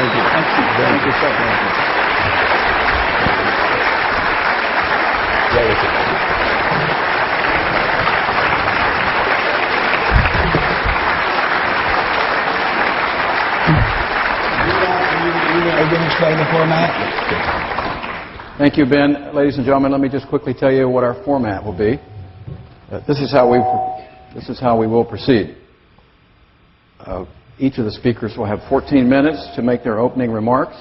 Thank you. Thank you so much. Explain the format. Thank you, Ben. Ladies and gentlemen, let me just quickly tell you what our format will be. This is how we will proceed. Each of the speakers will have 14 minutes to make their opening remarks.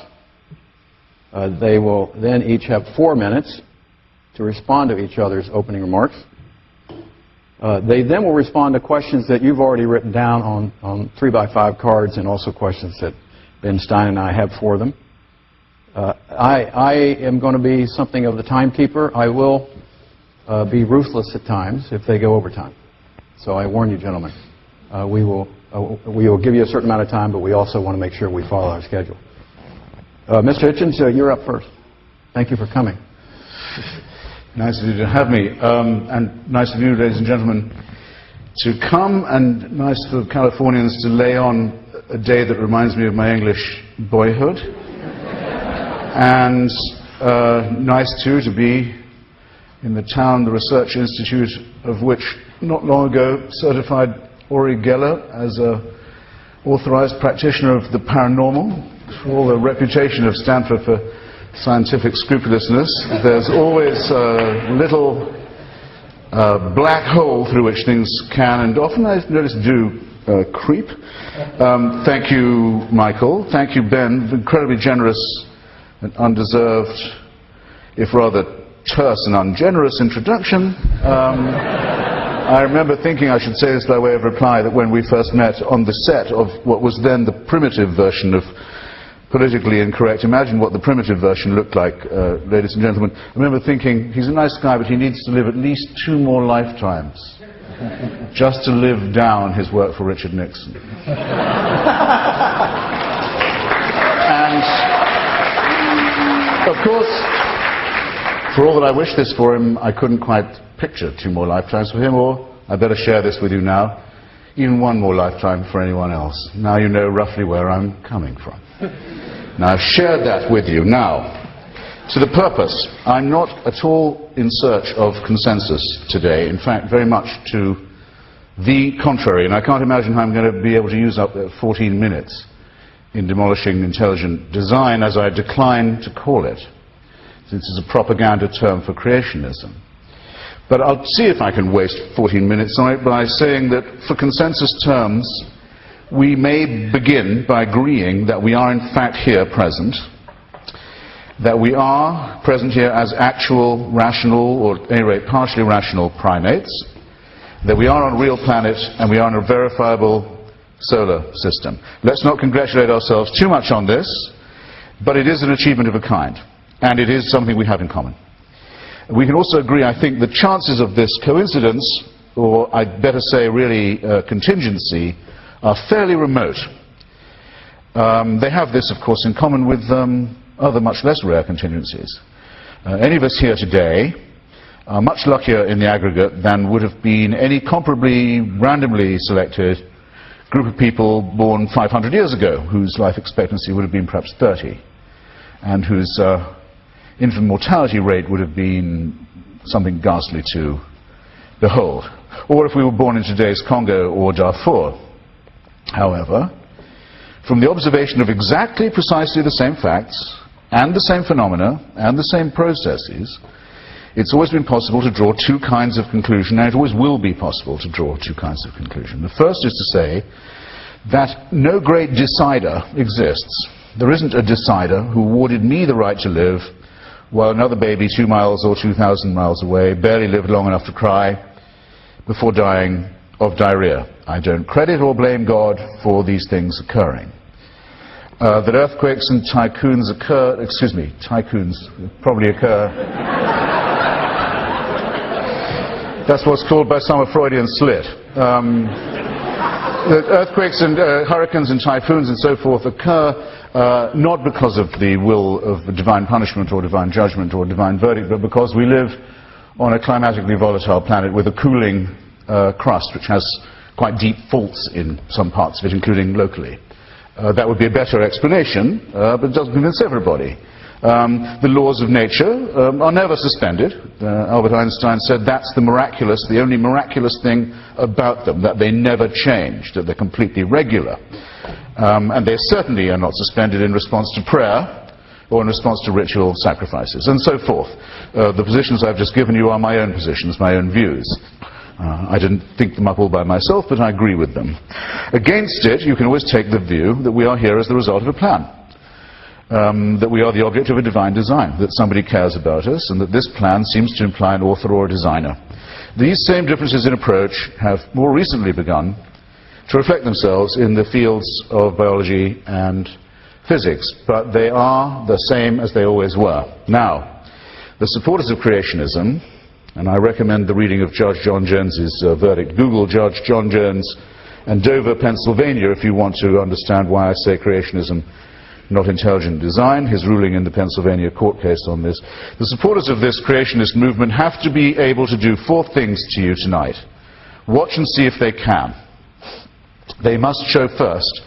They will then each have 4 minutes to respond to each other's opening remarks. They then will respond to questions that you've already written down on 3x5 cards, and also questions that Ben Stein and I have for them. I am going to be something of the timekeeper. I will be ruthless at times if they go over time. So I warn you, gentlemen. We will give you a certain amount of time, but we also want to make sure we follow our schedule. Mr. Hitchens, you're up first. Thank you for coming. Nice of you to have me, and nice of you, ladies and gentlemen, to come, and nice for Californians to lay on a day that reminds me of my English boyhood, and nice too to be in the town, the research institute of which not long ago certified Uri Geller as an authorized practitioner of the paranormal, for all the reputation of Stanford for scientific scrupulousness. There's always a little black hole through which things can, and often I've noticed do, creep. Thank you, Michael. Thank you, Ben. Incredibly generous and undeserved, if rather terse and ungenerous introduction. I remember thinking I should say this by way of reply, that when we first met on the set of what was then the primitive version of Politically Incorrect, imagine what the primitive version looked like, ladies and gentlemen. I remember thinking, he's a nice guy, but he needs to live at least 2 more lifetimes just to live down his work for Richard Nixon. And, of course, for all that I wish this for him, I couldn't quite picture 2 more lifetimes for him, or I better share this with you now, even 1 more lifetime for anyone else. Now you know roughly where I'm coming from. Now, I've shared that with you. Now, to the purpose, I'm not at all in search of consensus today. In fact, very much to the contrary. And I can't imagine how I'm going to be able to use up 14 minutes in demolishing intelligent design, as I decline to call it, since it's a propaganda term for creationism. But I'll see if I can waste 14 minutes on it by saying that, for consensus terms, we may begin by agreeing that we are in fact here present, that we are present here as actual, rational, or at any rate partially rational primates, that we are on a real planet and we are in a verifiable solar system. Let's not congratulate ourselves too much on this, but it is an achievement of a kind, and it is something we have in common. We can also agree, I think, the chances of this coincidence, or I'd better say really contingency, are fairly remote. They have this, of course, in common with other much less rare contingencies. Any of us here today are much luckier in the aggregate than would have been any comparably randomly selected group of people born 500 years ago, whose life expectancy would have been perhaps 30, and whose infant mortality rate would have been something ghastly to behold. Or if we were born in today's Congo or Darfur. However, from the observation of exactly precisely the same facts, and the same phenomena, and the same processes, it's always been possible to draw 2 kinds of conclusion, and it always will be possible to draw 2 kinds of conclusion. The first is to say that no great decider exists. There isn't a decider who awarded me the right to live, while another baby 2 miles or 2,000 miles away barely lived long enough to cry before dying of diarrhea. I don't credit or blame God for these things occurring. That earthquakes and tycoons occur, tycoons probably occur. That's what's called by some a Freudian slit. That earthquakes and hurricanes and typhoons and so forth occur not because of the will of divine punishment or divine judgment or divine verdict, but because we live on a climatically volatile planet with a cooling crust which has quite deep faults in some parts of it, including locally. That would be a better explanation, but it doesn't convince everybody. The laws of nature are never suspended. Albert Einstein said that's the only miraculous thing about them, that they never change, that they're completely regular. And they certainly are not suspended in response to prayer or in response to ritual sacrifices, and so forth. The positions I've just given you are my own positions, my own views. I didn't think them up all by myself, but I agree with them. Against it, you can always take the view that we are here as the result of a plan. That we are the object of a divine design, that somebody cares about us, and that this plan seems to imply an author or a designer. These same differences in approach have more recently begun to reflect themselves in the fields of biology and physics, but they are the same as they always were. Now, the supporters of creationism, and I recommend the reading of Judge John Jones's verdict. Google Judge John Jones and Dover, Pennsylvania, if you want to understand why I say creationism not intelligent design, his ruling in the Pennsylvania court case on this. The supporters of this creationist movement have to be able to do 4 things to you tonight. Watch and see if they can. They must show first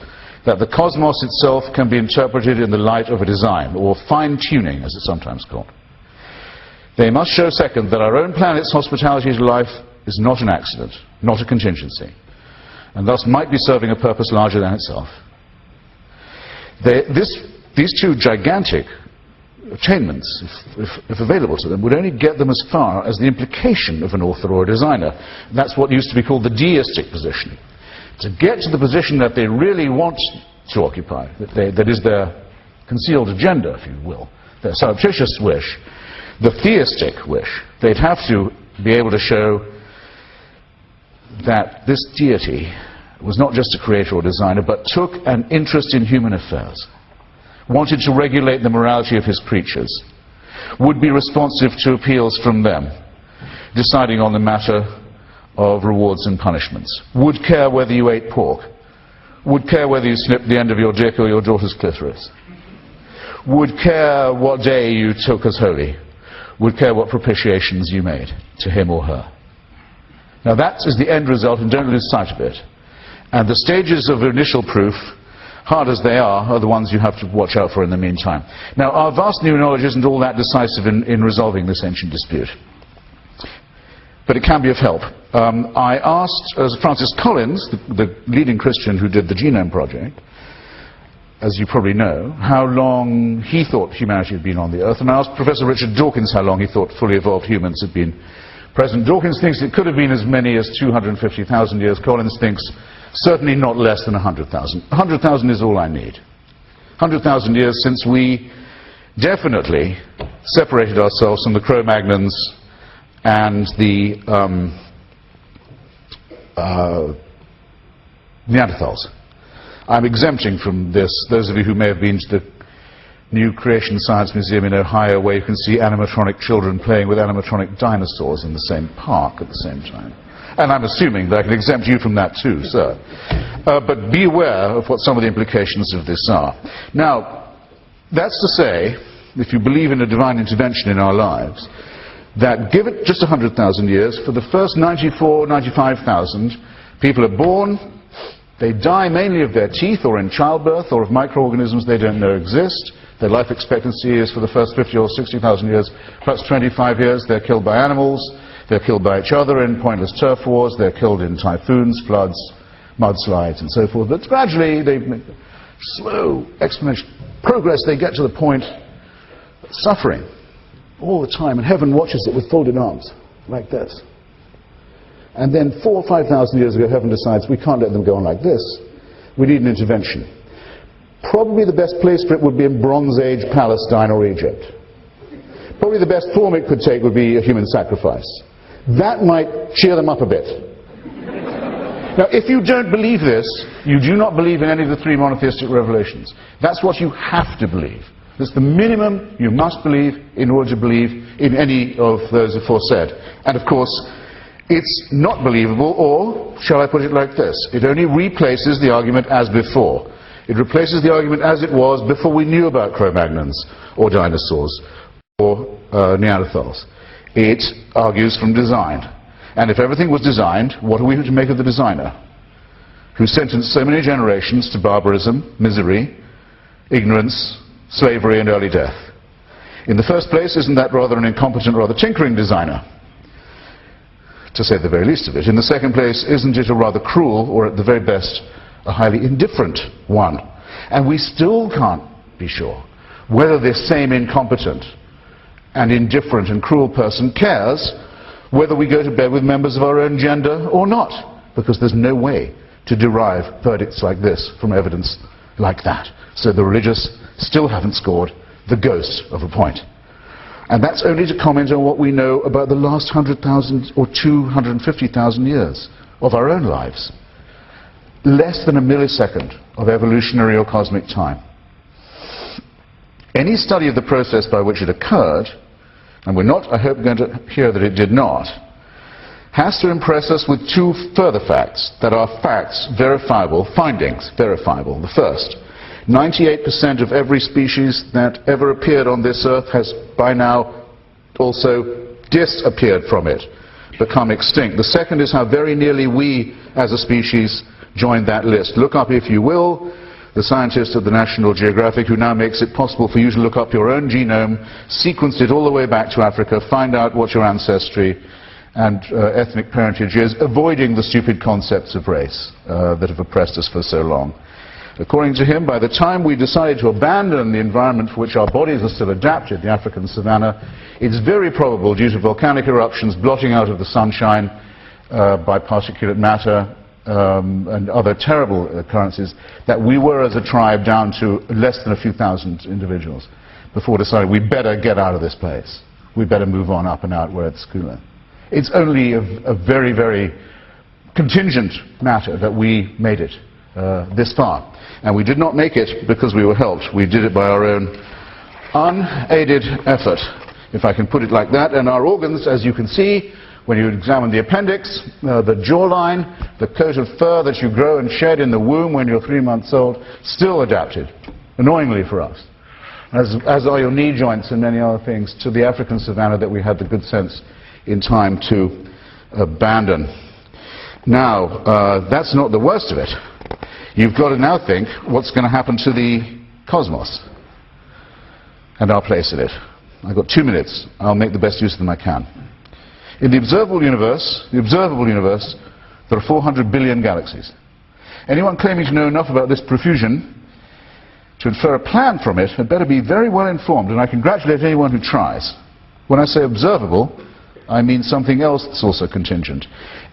that the cosmos itself can be interpreted in the light of a design, or fine-tuning, as it's sometimes called. They must show second that our own planet's hospitality to life is not an accident, not a contingency, and thus might be serving a purpose larger than itself. These 2 gigantic attainments, if available to them, would only get them as far as the implication of an author or a designer. That's what used to be called the deistic position. To get to the position that they really want to occupy, that is their concealed agenda, if you will, their surreptitious wish, the theistic wish, they'd have to be able to show that this deity was not just a creator or designer, but took an interest in human affairs, wanted to regulate the morality of his creatures, would be responsive to appeals from them, deciding on the matter of rewards and punishments, would care whether you ate pork, would care whether you snipped the end of your dick or your daughter's clitoris, would care what day you took as holy, would care what propitiations you made to him or her. Now that is the end result, and don't lose sight of it. And the stages of initial proof, hard as they are the ones you have to watch out for in the meantime. Now, our vast new knowledge isn't all that decisive in resolving this ancient dispute, but it can be of help. I asked Francis Collins, the leading Christian who did the Genome Project, as you probably know, how long he thought humanity had been on the Earth, and I asked Professor Richard Dawkins how long he thought fully evolved humans had been present. Dawkins thinks it could have been as many as 250,000 years. Collins thinks certainly not less than 100,000. 100,000 is all I need. 100,000 years since we definitely separated ourselves from the Cro-Magnons and the Neanderthals. I'm exempting from this those of you who may have been to the new Creation Science Museum in Ohio, where you can see animatronic children playing with animatronic dinosaurs in the same park at the same time. And I'm assuming that I can exempt you from that too, sir. But be aware of what some of the implications of this are. Now, that's to say, if you believe in a divine intervention in our lives, that give it just 100,000 years, for the first 94, 95,000, people are born, they die mainly of their teeth or in childbirth or of microorganisms they don't know exist. Their life expectancy is for the first 50 or 60,000 years plus 25 years. They're killed by animals. They're killed by each other in pointless turf wars. They're killed in typhoons, floods, mudslides, and so forth. But gradually, they make slow, exponential progress. They get to the point of suffering all the time. And heaven watches it with folded arms, like this. And then 4,000 or 5,000 years ago, heaven decides we can't let them go on like this. We need an intervention. Probably the best place for it would be in Bronze Age Palestine or Egypt. Probably the best form it could take would be a human sacrifice. That might cheer them up a bit. Now, if you don't believe this, you do not believe in any of the 3 monotheistic revelations. That's what you have to believe. That's the minimum you must believe in order to believe in any of those aforesaid. And of course, it's not believable, or, shall I put it like this, it only replaces the argument as before. It replaces the argument as it was before we knew about Cro-Magnons, or dinosaurs, or Neanderthals. It argues from design. And if everything was designed, what are we to make of the designer? who sentenced so many generations to barbarism, misery, ignorance, slavery, and early death. In the first place, isn't that rather an incompetent, rather tinkering designer? To say the very least of it. In the second place, isn't it a rather cruel, or at the very best, a highly indifferent one? And we still can't be sure whether this same incompetent and indifferent and cruel person cares whether we go to bed with members of our own gender or not, because there's no way to derive verdicts like this from evidence like that. So the religious still haven't scored the ghost of a point. And that's only to comment on what we know about the last 100,000 or 250,000 years of our own lives. Less than a millisecond of evolutionary or cosmic time. Any study of the process by which it occurred, and we're not, I hope, going to hear that it did not, has to impress us with two further facts that are facts, verifiable, findings, verifiable. The first, 98% of every species that ever appeared on this earth has by now also disappeared from it, become extinct. The second is how very nearly we, as a species, joined that list. Look up, if you will, the scientist at the National Geographic who now makes it possible for you to look up your own genome, sequence it all the way back to Africa, find out what your ancestry and ethnic parentage is, avoiding the stupid concepts of race that have oppressed us for so long. According to him, by the time we decided to abandon the environment for which our bodies are still adapted, the African savanna, it's very probable, due to volcanic eruptions blotting out of the sunshine by particulate matter and other terrible occurrences, that we were as a tribe down to less than a few thousand individuals before deciding we better get out of this place. We better move on up and out where it's cooler. It's only a very, very contingent matter that we made it this far. And we did not make it because we were helped. We did it by our own unaided effort, if I can put it like that. And our organs, as you can see, when you examine the appendix, the jawline, the coat of fur that you grow and shed in the womb when you're 3 months old, still adapted, annoyingly for us, as are your knee joints and many other things, to the African savanna that we had the good sense in time to abandon. Now, that's not the worst of it. You've got to now think what's going to happen to the cosmos and our place in it. I've got 2 minutes. I'll make the best use of them I can. In the observable universe, there are 400 billion galaxies. Anyone claiming to know enough about this profusion to infer a plan from it had better be very well informed, and I congratulate anyone who tries. When I say observable, I mean something else that's also contingent.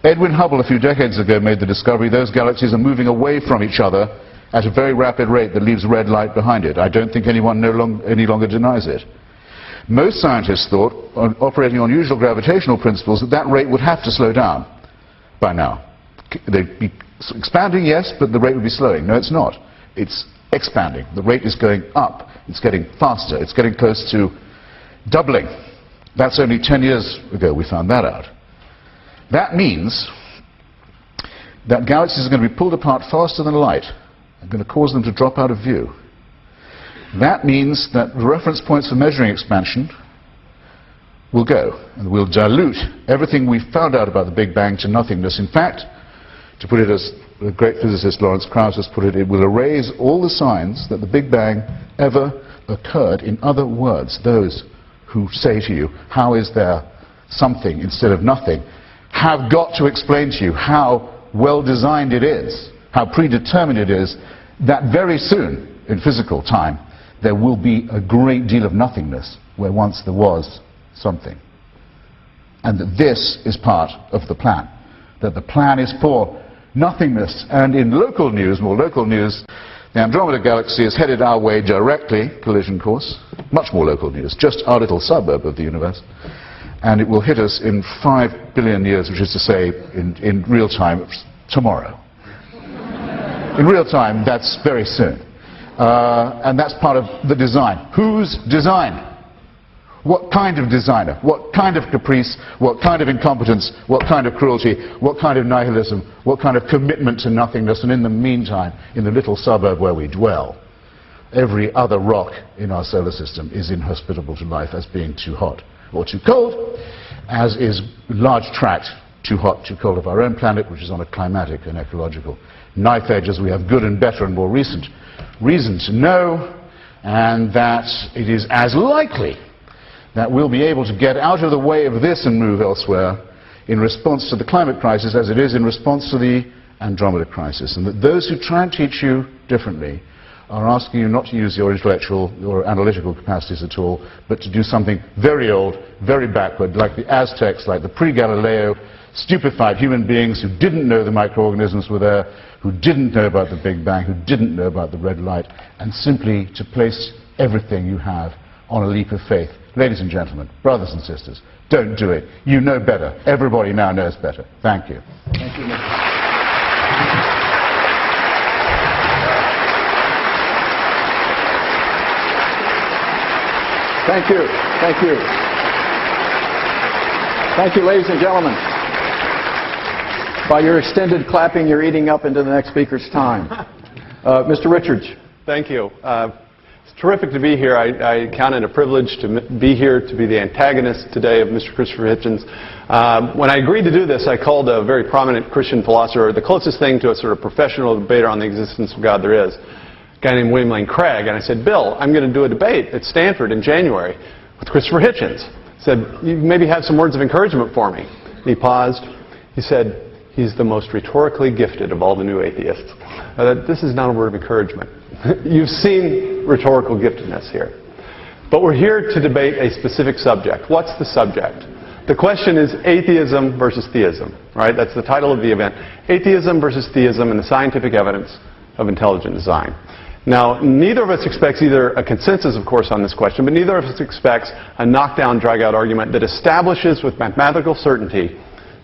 Edwin Hubble a few decades ago made the discovery those galaxies are moving away from each other at a very rapid rate that leaves red light behind it. I don't think anyone any longer denies it. Most scientists thought, operating on usual gravitational principles, that that rate would have to slow down by now. They'd be expanding, yes, but the rate would be slowing. No, it's not. It's expanding. The rate is going up. It's getting faster. It's getting close to doubling. That's only 10 years ago we found that out. That means that galaxies are going to be pulled apart faster than light and going to cause them to drop out of view. That means that the reference points for measuring expansion will go, and will dilute everything we found out about the Big Bang to nothingness. In fact, to put it as the great physicist Lawrence Krauss has put it, it will erase all the signs that the Big Bang ever occurred. In other words, those who say to you, how is there something instead of nothing, have got to explain to you how well designed it is, how predetermined it is, that very soon, in physical time, there will be a great deal of nothingness where once there was something. And that this is part of the plan. That the plan is for nothingness. And in local news, more local news, the Andromeda Galaxy is headed our way directly, collision course. Much more local news, just our little suburb of the universe. And it will hit us in 5 billion years, which is to say, in real time, tomorrow. In real time, that's very soon. And that's part of the design. Whose design? What kind of designer? What kind of caprice? What kind of incompetence? What kind of cruelty? What kind of nihilism? What kind of commitment to nothingness? And in the meantime, in the little suburb where we dwell, every other rock in our solar system is inhospitable to life as being too hot or too cold, as is large tract too hot, too cold of our own planet, which is on a climatic and ecological knife edge, as we have good and better and more recent reason to know, and that it is as likely that we'll be able to get out of the way of this and move elsewhere in response to the climate crisis as it is in response to the Andromeda crisis, and that those who try and teach you differently are asking you not to use your intellectual or analytical capacities at all, but to do something very old, very backward, like the Aztecs, like the pre-Galileo, stupefied human beings who didn't know the microorganisms were there, who didn't know about the Big Bang, who didn't know about the red light, and simply to place everything you have on a leap of faith. Ladies and gentlemen, brothers and sisters, don't do it. You know better. Everybody now knows better. Thank you. Thank you, Mr. Thank you. Thank you. Thank you, ladies and gentlemen. By your extended clapping, you're eating up into the next speaker's time. Mr. Richards. Thank you. It's terrific to be here. I count it a privilege to be here, to be the antagonist today of Mr. Christopher Hitchens. When I agreed to do this, I called a very prominent Christian philosopher, the closest thing to a sort of professional debater on the existence of God there is, a guy named William Lane Craig. And I said, Bill, I'm going to do a debate at Stanford in January with Christopher Hitchens. He said, you maybe have some words of encouragement for me. And he paused. He said, he's the most rhetorically gifted of all the new atheists. This is not a word of encouragement. You've seen rhetorical giftedness here. But we're here to debate a specific subject. What's the subject? The question is atheism versus theism, right? That's the title of the event. Atheism versus theism and the scientific evidence of intelligent design. Now, neither of us expects either a consensus, of course, on this question, but neither of us expects a knockdown, drag-out argument that establishes with mathematical certainty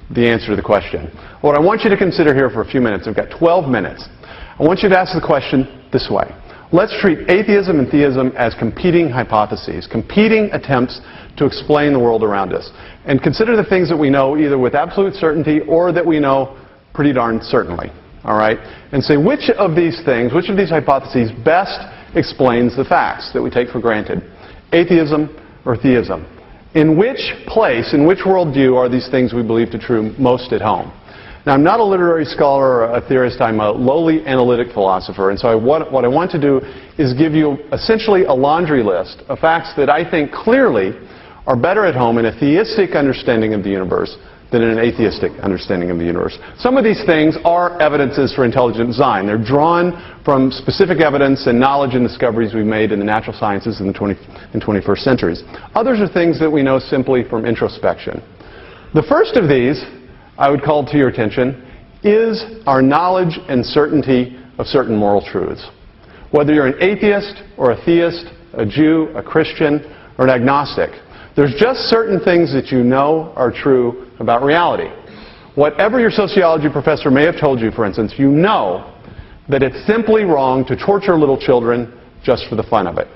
the answer to the question. What I want you to consider here for a few minutes, I've got 12 minutes, I want you to ask the question this way. Let's treat atheism and theism as competing hypotheses, competing attempts to explain the world around us. And consider the things that we know either with absolute certainty or that we know pretty darn certainly. All right? And say which of these things, which of these hypotheses best explains the facts that we take for granted. Atheism or theism. In which place, in which worldview are these things we believe to be true most at home? Now, I'm not a literary scholar or a theorist. I'm a lowly analytic philosopher. And so what I want to do is give you essentially a laundry list of facts that I think clearly are better at home in a theistic understanding of the universe than in an atheistic understanding of the universe. Some of these things are evidences for intelligent design. They're drawn from specific evidence and knowledge and discoveries we've made in the natural sciences in the 21st centuries. Others are things that we know simply from introspection. The first of these, I would call to your attention, is our knowledge and certainty of certain moral truths. Whether you're an atheist or a theist, a Jew, a Christian, or an agnostic, there's just certain things that you know are true about reality. Whatever your sociology professor may have told you, for instance, you know that it's simply wrong to torture little children just for the fun of it.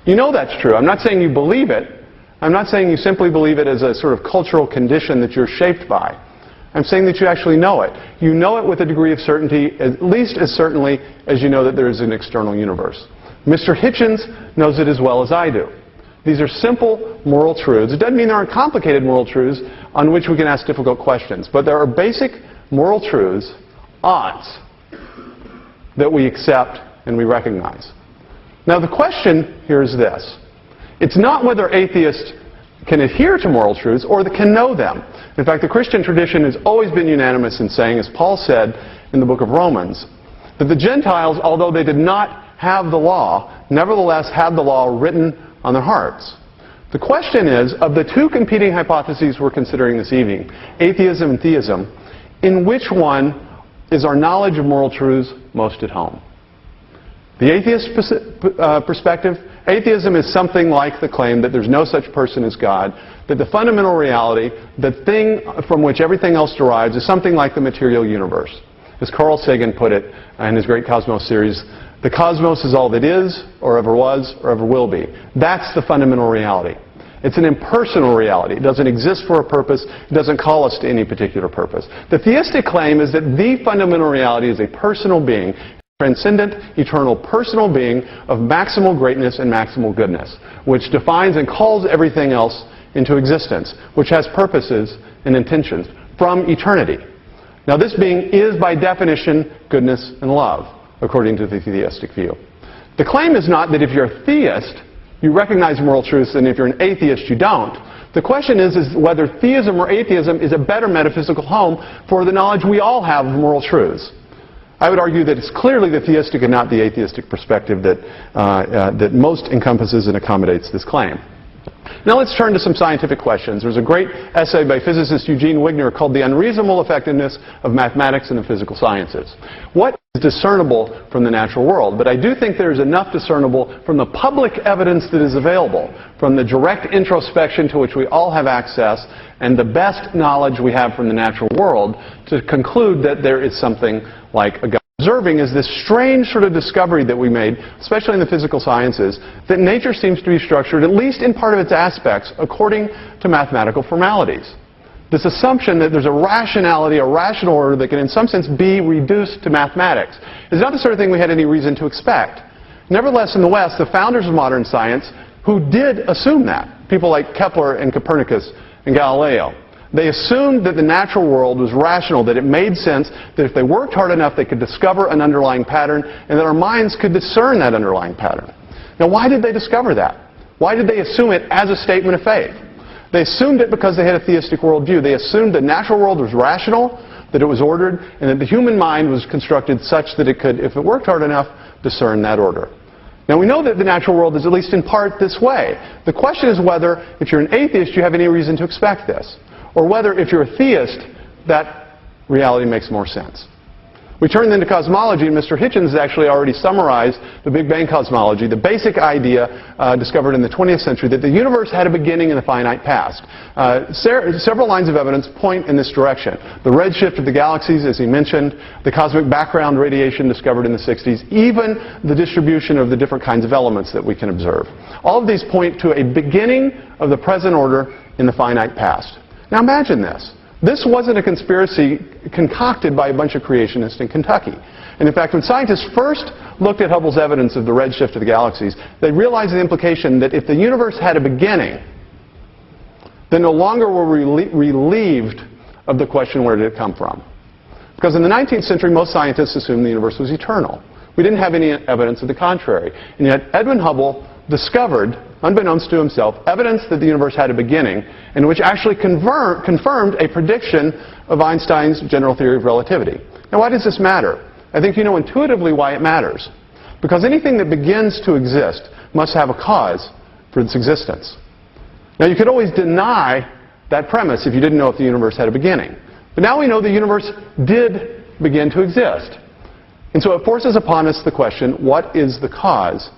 You know that's true. I'm not saying you believe it. I'm not saying you simply believe it as a sort of cultural condition that you're shaped by. I'm saying that you actually know it. You know it with a degree of certainty, at least as certainly as you know that there is an external universe. Mr. Hitchens knows it as well as I do. These are simple moral truths. It doesn't mean there aren't complicated moral truths on which we can ask difficult questions. But there are basic moral truths, odds, that we accept and we recognize. Now the question here is this. It's not whether atheists can adhere to moral truths or that can know them. In fact, the Christian tradition has always been unanimous in saying, as Paul said in the book of Romans, that the Gentiles, although they did not have the law, nevertheless had the law written on their hearts. The question is, of the two competing hypotheses we're considering this evening, atheism and theism, in which one is our knowledge of moral truths most at home? The atheist perspective, atheism is something like the claim that there's no such person as God, that the fundamental reality, the thing from which everything else derives, is something like the material universe. As Carl Sagan put it in his great Cosmos series, the cosmos is all that is, or ever was, or ever will be. That's the fundamental reality. It's an impersonal reality. It doesn't exist for a purpose. It doesn't call us to any particular purpose. The theistic claim is that the fundamental reality is a personal being, transcendent, eternal personal being of maximal greatness and maximal goodness, which defines and calls everything else into existence, which has purposes and intentions. from eternity. Now, this being is, by definition, goodness and love, according to the theistic view. The claim is not that if you're a theist, you recognize moral truths, and if you're an atheist, you don't. The question is whether theism or atheism is a better metaphysical home for the knowledge we all have of moral truths. I would argue that it's clearly the theistic and not the atheistic perspective that most encompasses and accommodates this claim. Now let's turn to some scientific questions. There's a great essay by physicist Eugene Wigner called The Unreasonable Effectiveness of Mathematics and the Physical Sciences. What is discernible from the natural world? But I do think there's enough discernible from the public evidence that is available, from the direct introspection to which we all have access, and the best knowledge we have from the natural world, to conclude that there is something like a God. Observing is this strange sort of discovery that we made, especially in the physical sciences, that nature seems to be structured, at least in part of its aspects, according to mathematical formalities. This assumption that there's a rationality, a rational order that can in some sense be reduced to mathematics is not the sort of thing we had any reason to expect. Nevertheless, in the West, the founders of modern science, who did assume that, people like Kepler and Copernicus and Galileo, they assumed that the natural world was rational, that it made sense, that if they worked hard enough they could discover an underlying pattern, and that our minds could discern that underlying pattern. Now, why did they discover that? Why did they assume it as a statement of faith? They assumed it because they had a theistic worldview. They assumed the natural world was rational, that it was ordered, and that the human mind was constructed such that it could, if it worked hard enough, discern that order. Now, we know that the natural world is at least in part this way. The question is whether, if you're an atheist, you have any reason to expect this, or whether, if you're a theist, that reality makes more sense. We turn then to cosmology, and Mr. Hitchens has actually already summarized the Big Bang cosmology, the basic idea discovered in the 20th century that the universe had a beginning in the finite past. Several lines of evidence point in this direction. The redshift of the galaxies, as he mentioned, the cosmic background radiation discovered in the 60s, even the distribution of the different kinds of elements that we can observe. All of these point to a beginning of the present order in the finite past. Now imagine this. This wasn't a conspiracy concocted by a bunch of creationists in Kentucky. And in fact, when scientists first looked at Hubble's evidence of the redshift of the galaxies, they realized the implication that if the universe had a beginning, then no longer were we relieved of the question, where did it come from? Because in the 19th century, most scientists assumed the universe was eternal. We didn't have any evidence of the contrary. And yet Edwin Hubble discovered, unbeknownst to himself, evidence that the universe had a beginning, and which actually confirmed a prediction of Einstein's general theory of relativity. Now, why does this matter? I think you know intuitively why it matters. Because anything that begins to exist must have a cause for its existence. Now, you could always deny that premise if you didn't know if the universe had a beginning. But now we know the universe did begin to exist. And so it forces upon us the question, what is the cause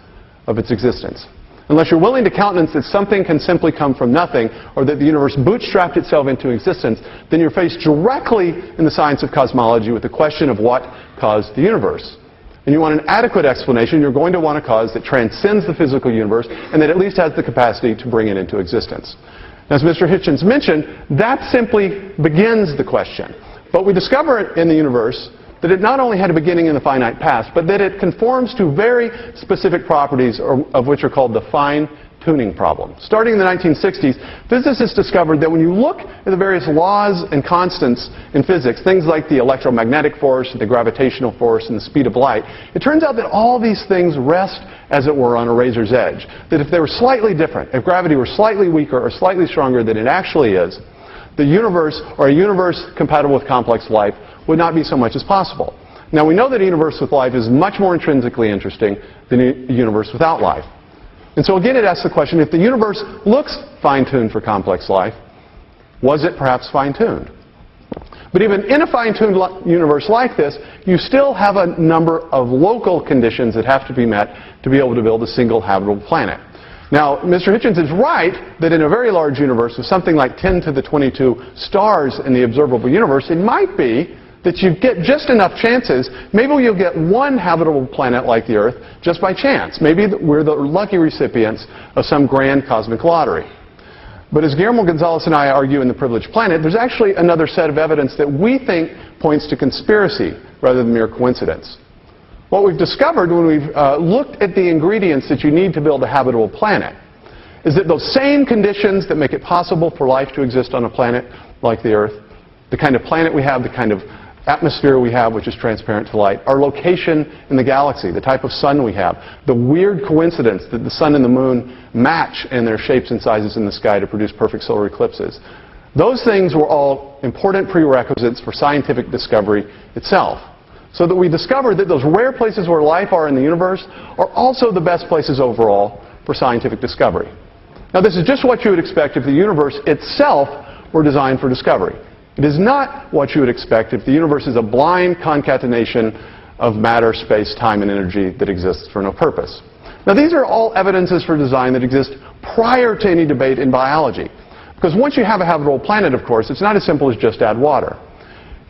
of its existence? Unless you're willing to countenance that something can simply come from nothing, or that the universe bootstrapped itself into existence, then you're faced directly in the science of cosmology with the question of what caused the universe. And you want an adequate explanation, you're going to want a cause that transcends the physical universe and that at least has the capacity to bring it into existence. As Mr. Hitchens mentioned, that simply begins the question. But we discover in the universe that it not only had a beginning in the finite past, but that it conforms to very specific properties of which are called the fine-tuning problem. Starting in the 1960s, physicists discovered that when you look at the various laws and constants in physics, things like the electromagnetic force, the gravitational force, and the speed of light, it turns out that all these things rest, as it were, on a razor's edge. That if they were slightly different, if gravity were slightly weaker or slightly stronger than it actually is, the universe, or a universe compatible with complex life, would not be so much as possible. Now, we know that a universe with life is much more intrinsically interesting than a universe without life. And so again, it asks the question, if the universe looks fine-tuned for complex life, was it perhaps fine-tuned? But even in a fine-tuned universe like this, you still have a number of local conditions that have to be met to be able to build a single habitable planet. Now, Mr. Hitchens is right that in a very large universe with something like 10 to the 22 stars in the observable universe, it might be that you get just enough chances. Maybe you'll get one habitable planet like the Earth just by chance. Maybe we're the lucky recipients of some grand cosmic lottery. But as Guillermo Gonzalez and I argue in The Privileged Planet, there's actually another set of evidence that we think points to conspiracy rather than mere coincidence. What we've discovered when we've looked at the ingredients that you need to build a habitable planet is that those same conditions that make it possible for life to exist on a planet like the Earth the kind of planet we have, the kind of atmosphere we have, which is transparent to light, our location in the galaxy, the type of sun we have, the weird coincidence that the sun and the moon match in their shapes and sizes in the sky to produce perfect solar eclipses. Those things were all important prerequisites for scientific discovery itself. So that we discovered that those rare places where life are in the universe are also the best places overall for scientific discovery. Now, this is just what you would expect if the universe itself were designed for discovery. It is not what you would expect if the universe is a blind concatenation of matter, space, time, and energy that exists for no purpose. Now, these are all evidences for design that exist prior to any debate in biology. Because once you have a habitable planet, of course, it's not as simple as just add water.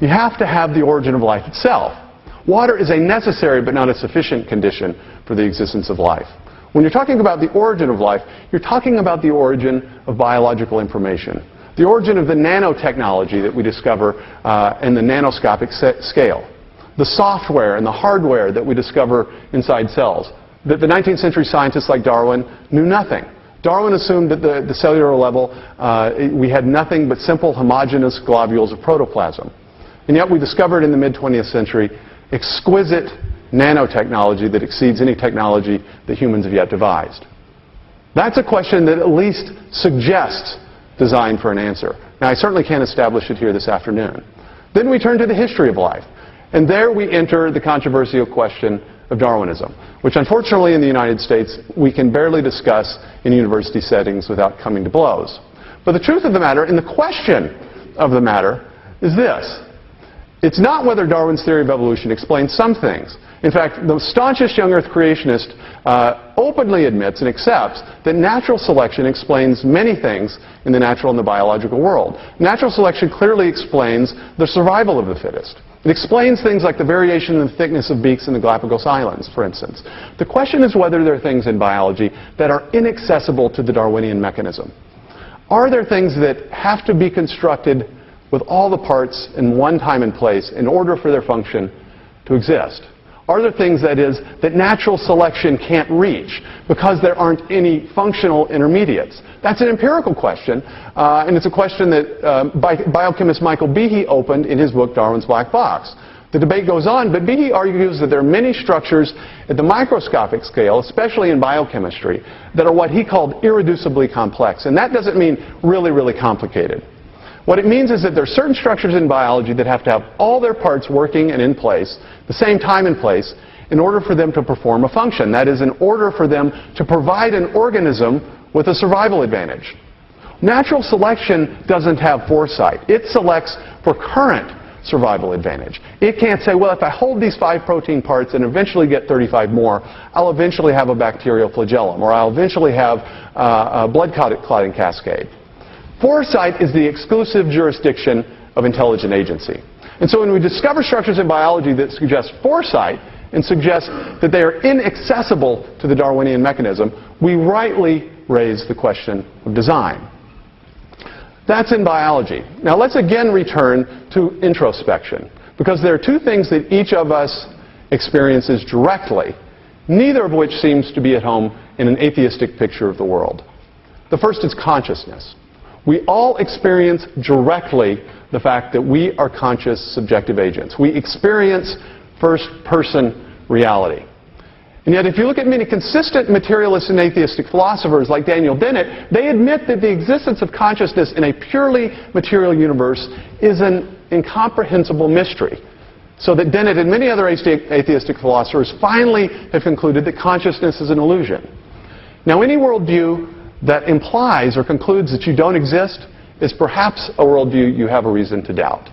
You have to have the origin of life itself. Water is a necessary but not a sufficient condition for the existence of life. When you're talking about the origin of life, you're talking about the origin of biological information, the origin of the nanotechnology that we discover in the nanoscopic scale, the software and the hardware that we discover inside cells, that the 19th century scientists like Darwin knew nothing. Darwin assumed that the cellular level we had nothing but simple homogeneous globules of protoplasm. And yet we discovered in the mid-20th century exquisite nanotechnology that exceeds any technology that humans have yet devised. That's a question that at least suggests design for an answer. Now, I certainly can't establish it here this afternoon. Then we turn to the history of life. And there we enter the controversial question of Darwinism, which unfortunately in the United States we can barely discuss in university settings without coming to blows. But the truth of the matter, and the question of the matter, is this. It's not whether Darwin's theory of evolution explains some things. In fact, the staunchest young Earth creationist openly admits and accepts that natural selection explains many things in the natural and the biological world. Natural selection clearly explains the survival of the fittest. It explains things like the variation in the thickness of beaks in the Galapagos Islands, for instance. The question is whether there are things in biology that are inaccessible to the Darwinian mechanism. Are there things that have to be constructed with all the parts in one time and place in order for their function to exist? Are there things, that is, that natural selection can't reach because there aren't any functional intermediates? That's an empirical question, and it's a question that biochemist Michael Behe opened in his book, Darwin's Black Box. The debate goes on, but Behe argues that there are many structures at the microscopic scale, especially in biochemistry, that are what he called irreducibly complex. And that doesn't mean really, really complicated. What it means is that there are certain structures in biology that have to have all their parts working and in place, the same time and place, in order for them to perform a function. That is, in order for them to provide an organism with a survival advantage. Natural selection doesn't have foresight. It selects for current survival advantage. It can't say, well, if I hold these 5 protein parts and eventually get 35 more, I'll eventually have a bacterial flagellum, or I'll eventually have a blood clotting cascade. Foresight is the exclusive jurisdiction of intelligent agency. And so when we discover structures in biology that suggest foresight and suggest that they are inaccessible to the Darwinian mechanism, we rightly raise the question of design. That's in biology. Now let's again return to introspection, because there are two things that each of us experiences directly, neither of which seems to be at home in an atheistic picture of the world. The first is consciousness. We all experience directly the fact that we are conscious, subjective agents. We experience first-person reality. And yet, if you look at many consistent materialist and atheistic philosophers like Daniel Dennett, they admit that the existence of consciousness in a purely material universe is an incomprehensible mystery. So that Dennett and many other atheistic philosophers finally have concluded that consciousness is an illusion. Now, any worldview that implies or concludes that you don't exist is perhaps a worldview you have a reason to doubt.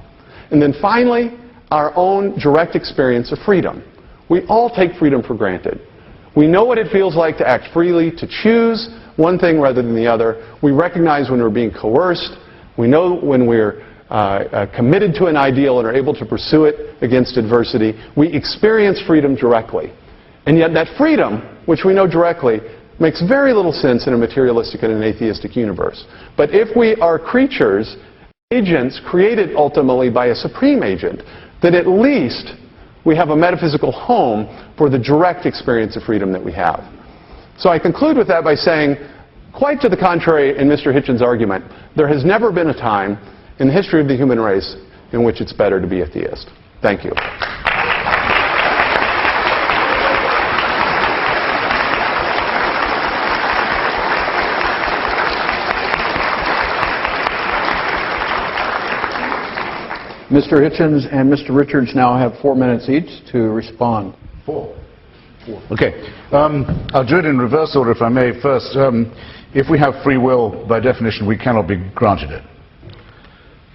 And then finally, our own direct experience of freedom. We all take freedom for granted. We know what it feels like to act freely, to choose one thing rather than the other. We recognize when we're being coerced. We know when we're committed to an ideal and are able to pursue it against adversity. We experience freedom directly. And yet that freedom, which we know directly, makes very little sense in a materialistic and an atheistic universe. But if we are creatures, agents created ultimately by a supreme agent, then at least we have a metaphysical home for the direct experience of freedom that we have. So I conclude with that by saying, quite to the contrary in Mr. Hitchens' argument, there has never been a time in the history of the human race in which it's better to be a theist. Thank you. Mr. Hitchens and Mr. Richards now have 4 minutes each to respond. Four. Okay. I'll do it in reverse order, if I may. First, if we have free will, by definition, we cannot be granted it.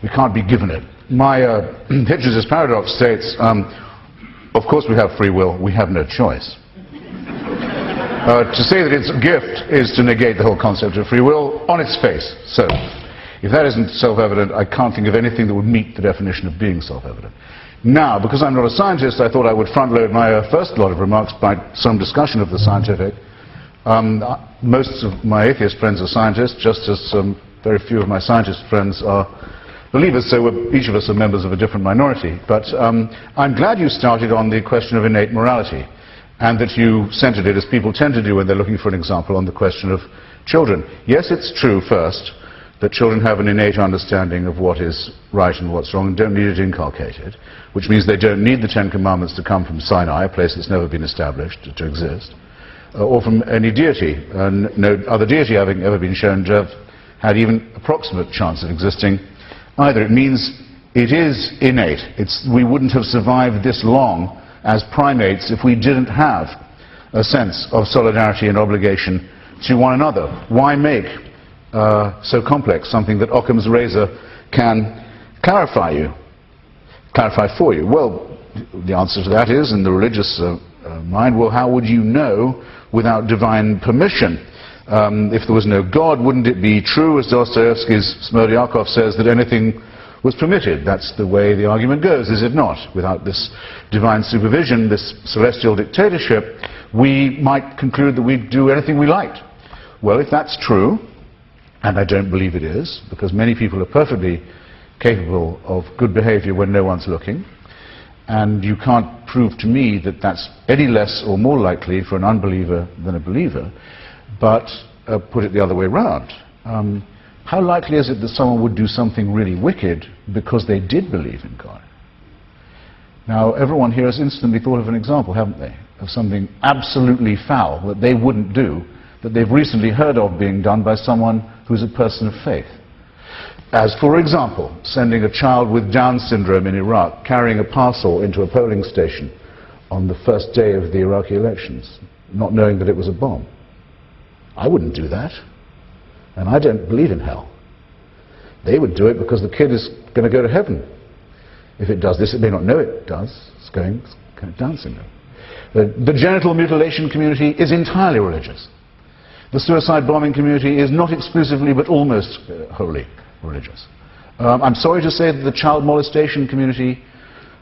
We can't be given it. My Hitchens' paradox states, of course we have free will, we have no choice. To say that it's a gift is to negate the whole concept of free will on its face. So, if that isn't self-evident, I can't think of anything that would meet the definition of being self-evident. Now, because I'm not a scientist, I thought I would front-load my first lot of remarks by some discussion of the scientific. Most of my atheist friends are scientists, just as very few of my scientist friends are believers, so each of us are members of a different minority. But I'm glad you started on the question of innate morality, and that you centered it, as people tend to do when they're looking for an example, on the question of children. Yes, it's true, first, that children have an innate understanding of what is right and what's wrong and don't need it inculcated, which means they don't need the Ten Commandments to come from Sinai, a place that's never been established to exist, or from any deity, no other deity having ever been shown to have had even approximate chance of existing either. It means it is innate. We wouldn't have survived this long as primates if we didn't have a sense of solidarity and obligation to one another. Why make so complex something that Occam's razor can clarify for you? Well, the answer to that is, in the religious mind, well, how would you know without divine permission? If there was no God, wouldn't it be true, as Dostoevsky's Smerdyakov says, that anything was permitted? That's the way the argument goes, is it not? Without this divine supervision, this celestial dictatorship, we might conclude that we'd do anything we liked. Well, if that's true, and I don't believe it is, because many people are perfectly capable of good behavior when no one's looking, and you can't prove to me that that's any less or more likely for an unbeliever than a believer. But put it the other way around. How likely is it that someone would do something really wicked because they did believe in God? Now, everyone here has instantly thought of an example, haven't they, of something absolutely foul that they wouldn't do, that they've recently heard of being done by someone who's a person of faith. As, for example, sending a child with Down syndrome in Iraq carrying a parcel into a polling station on the first day of the Iraqi elections, not knowing that it was a bomb. I wouldn't do that, and I don't believe in hell. They would do it because the kid is going to go to heaven. If it does this, it may not know it does. It's going Down syndrome. The genital mutilation community is entirely religious. The suicide bombing community is not exclusively, but almost wholly religious. I'm sorry to say that the child molestation community,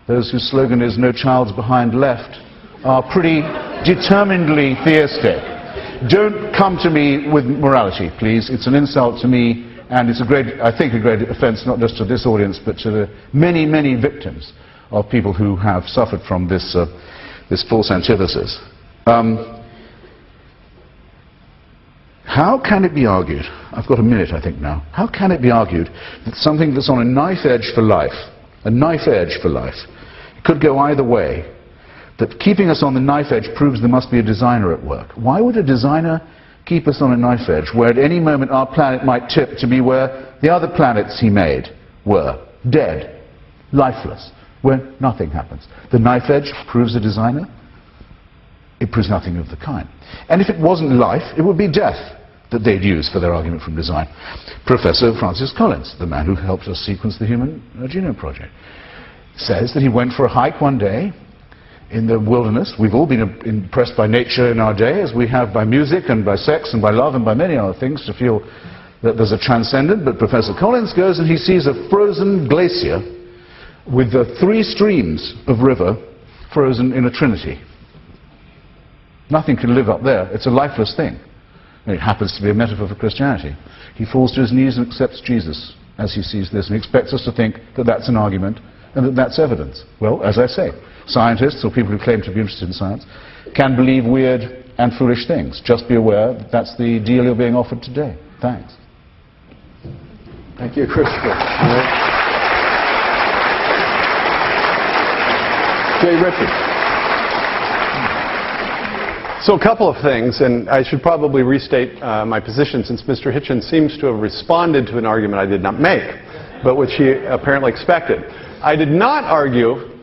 those whose slogan is "No Child's Behind Left," are pretty determinedly theistic. Don't come to me with morality, please. It's an insult to me, and it's I think a great offense not just to this audience, but to the many, many victims of people who have suffered from this false antithesis. How can it be argued, I've got a minute I think now, how can it be argued that something that's on a knife edge for life, it could go either way, that keeping us on the knife edge proves there must be a designer at work? Why would a designer keep us on a knife edge where at any moment our planet might tip to be where the other planets he made were, dead, lifeless, where nothing happens? The knife edge proves a designer? It proves nothing of the kind. And if it wasn't life, it would be death that they'd use for their argument from design. Professor Francis Collins, the man who helped us sequence the Human Genome Project, says that he went for a hike one day in the wilderness. We've all been impressed by nature in our day, as we have by music and by sex and by love and by many other things, to feel that there's a transcendent. But Professor Collins goes and he sees a frozen glacier with 3 streams of river frozen in a trinity. Nothing can live up there. It's a lifeless thing. And it happens to be a metaphor for Christianity. He falls to his knees and accepts Jesus as he sees this, and he expects us to think that that's an argument and that that's evidence. Well, as I say, scientists or people who claim to be interested in science can believe weird and foolish things. Just be aware that that's the deal you're being offered today. Thanks. Thank you, Christopher. J. Richard. So a couple of things, and I should probably restate my position since Mr. Hitchens seems to have responded to an argument I did not make, but which he apparently expected. I did not argue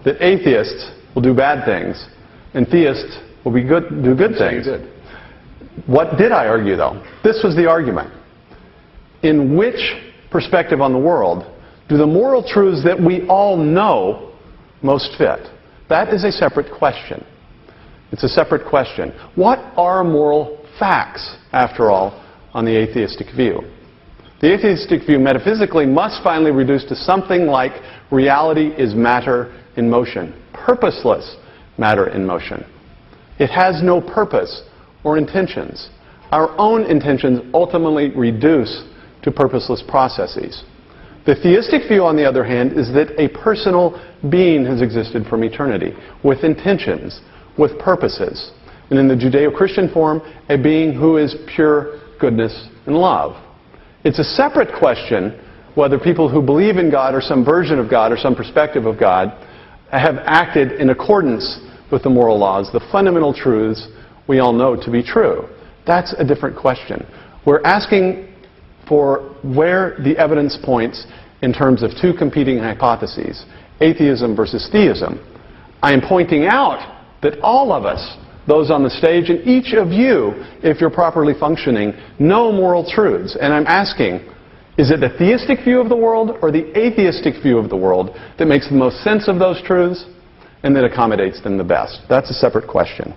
that atheists will do bad things and theists will do good things. What did I argue, though? This was the argument. In which perspective on the world do the moral truths that we all know most fit? That is a separate question. It's a separate question. What are moral facts, after all, on the atheistic view? The atheistic view metaphysically must finally reduce to something like reality is matter in motion, purposeless matter in motion. It has no purpose or intentions. Our own intentions ultimately reduce to purposeless processes. The theistic view, on the other hand, is that a personal being has existed from eternity, with intentions, with purposes, and in the Judeo-Christian form, a being who is pure goodness and love. It's a separate question whether people who believe in God or some version of God or some perspective of God have acted in accordance with the moral laws, the fundamental truths we all know to be true. That's a different question. We're asking for where the evidence points in terms of two competing hypotheses, atheism versus theism. I am pointing out that all of us, those on the stage, and each of you, if you're properly functioning, know moral truths. And I'm asking, is it the theistic view of the world or the atheistic view of the world that makes the most sense of those truths and that accommodates them the best? That's a separate question.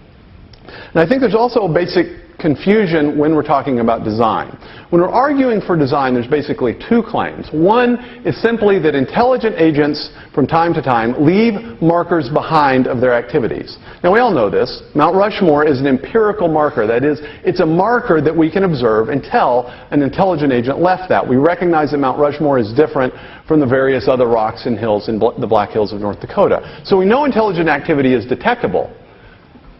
And I think there's also a basic confusion when we're talking about design. When we're arguing for design, there's basically two claims. One is simply that intelligent agents from time to time leave markers behind of their activities. Now we all know this. Mount Rushmore is an empirical marker. That is, it's a marker that we can observe and tell an intelligent agent left that. We recognize that Mount Rushmore is different from the various other rocks and hills in the Black Hills of North Dakota. So we know intelligent activity is detectable.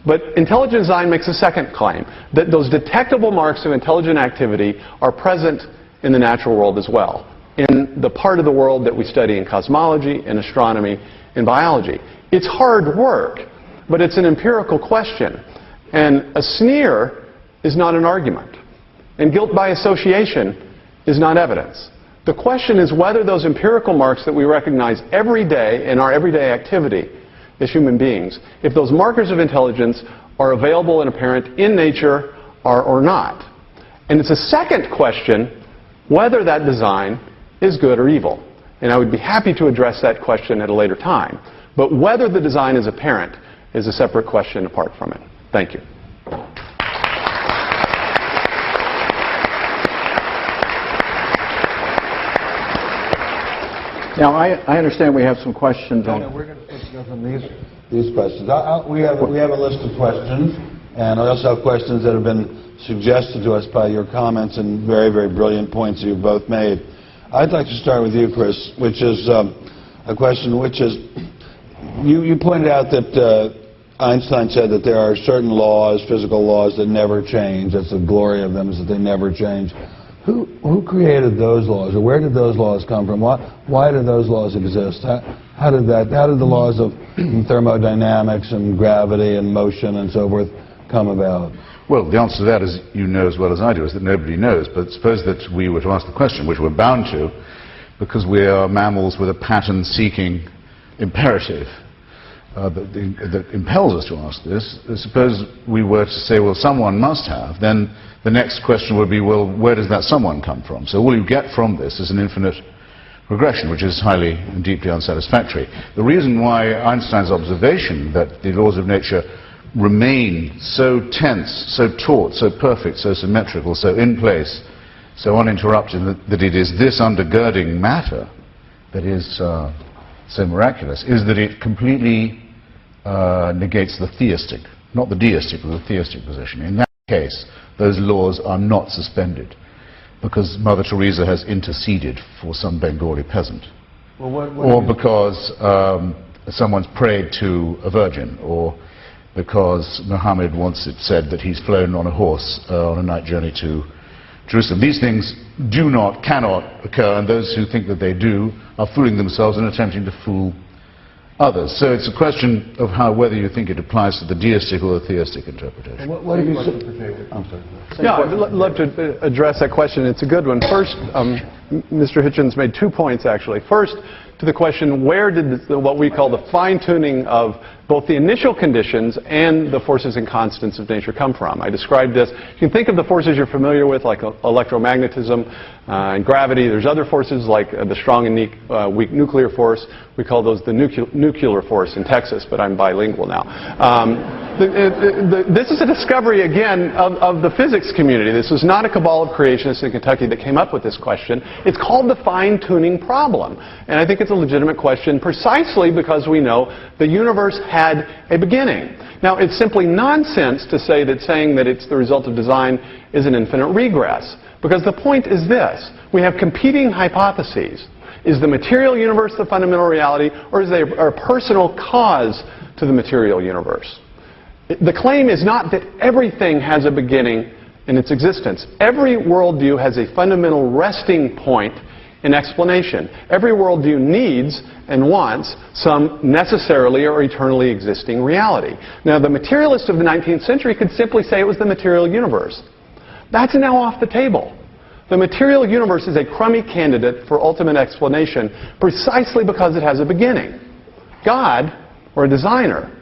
But intelligent design makes a second claim, that those detectable marks of intelligent activity are present in the natural world as well, in the part of the world that we study in cosmology, in astronomy, in biology. It's hard work, but it's an empirical question. And a sneer is not an argument. And guilt by association is not evidence. The question is whether those empirical marks that we recognize every day in our everyday activity as human beings, if those markers of intelligence are available and apparent in nature or not. And it's a second question whether that design is good or evil. And I would be happy to address that question at a later time. But whether the design is apparent is a separate question apart from it. Thank you. Now, I understand we have some questions on... No, we're going to go from these questions. We have a list of questions, and I also have questions that have been suggested to us by your comments and very, very brilliant points you've both made. I'd like to start with you, Chris, which is a question which is, you pointed out that Einstein said that there are certain laws, physical laws, that never change. That's the glory of them, is that they never change. Who created those laws, or where did those laws come from? Why do those laws exist? How did the laws of thermodynamics and gravity and motion and so forth come about? Well, the answer to that, as you know as well as I do, is that nobody knows. But suppose that we were to ask the question, which we're bound to, because we are mammals with a pattern-seeking imperative that impels us to ask this. Suppose we were to say, well, someone must have, then the next question would be, well, where does that someone come from? So all you get from this is an infinite regression, which is highly and deeply unsatisfactory. The reason why Einstein's observation that the laws of nature remain so tense, so taut, so perfect, so symmetrical, so in place, so uninterrupted, that it is this undergirding matter that is so miraculous, is that it completely negates the theistic, not the deistic, but the theistic position. In that case, those laws are not suspended because Mother Teresa has interceded for some Bengali peasant, or because someone's prayed to a virgin, or because Muhammad once said that he's flown on a horse on a night journey to Jerusalem. These things cannot occur, and those who think that they do are fooling themselves and attempting to fool others. So it's a question of whether you think it applies to the deistic or the theistic interpretation. What have you said? I'm sorry. Yeah, I'd love to address that question. It's a good one. First, Mr. Hitchens made 2 points, actually. First, to the question, where did what we call the fine-tuning of both the initial conditions and the forces and constants of nature come from? I described this. You can think of the forces you're familiar with, like electromagnetism and gravity. There's other forces like the strong and weak nuclear force. We call those the nuclear force in Texas, but I'm bilingual now. This is a discovery, again, of the physics community. This was not a cabal of creationists in Kentucky that came up with this question. It's called the fine-tuning problem. And I think it's a legitimate question precisely because we know the universe had a beginning. Now, it's simply nonsense to say that saying that it's the result of design is an infinite regress. Because the point is this. We have competing hypotheses. Is the material universe the fundamental reality, or is there a personal cause to the material universe? The claim is not that everything has a beginning in its existence. Every worldview has a fundamental resting point in explanation. Every worldview needs and wants some necessarily or eternally existing reality. Now, the materialists of the 19th century could simply say it was the material universe. That's now off the table. The material universe is a crummy candidate for ultimate explanation precisely because it has a beginning. God, or a designer,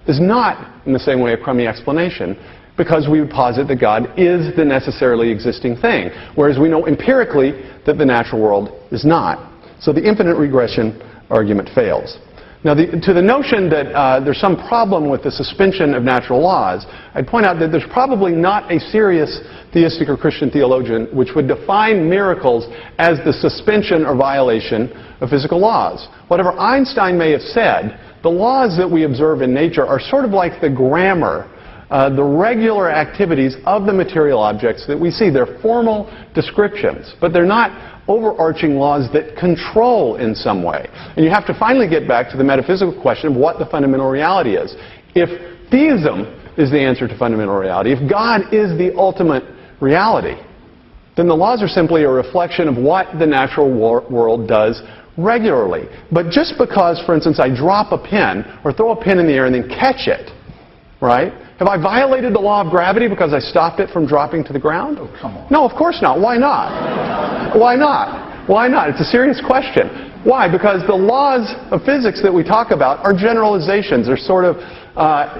is not in the same way a crummy explanation because we would posit that God is the necessarily existing thing, whereas we know empirically that the natural world is not. So the infinite regression argument fails. Now, to the notion that there's some problem with the suspension of natural laws, I'd point out that there's probably not a serious theistic or Christian theologian which would define miracles as the suspension or violation of physical laws. Whatever Einstein may have said, the laws that we observe in nature are sort of like the grammar, the regular activities of the material objects that we see. They're formal descriptions, but they're not overarching laws that control in some way. And you have to finally get back to the metaphysical question of what the fundamental reality is. If theism is the answer to fundamental reality, if God is the ultimate reality, then the laws are simply a reflection of what the natural world does regularly. But just because, for instance, I drop a pin or throw a pin in the air and then catch it, right? Have I violated the law of gravity because I stopped it from dropping to the ground? Oh, come on. No, of course not. Why not? Why not? Why not? It's a serious question. Why? Because the laws of physics that we talk about are generalizations. They're sort of,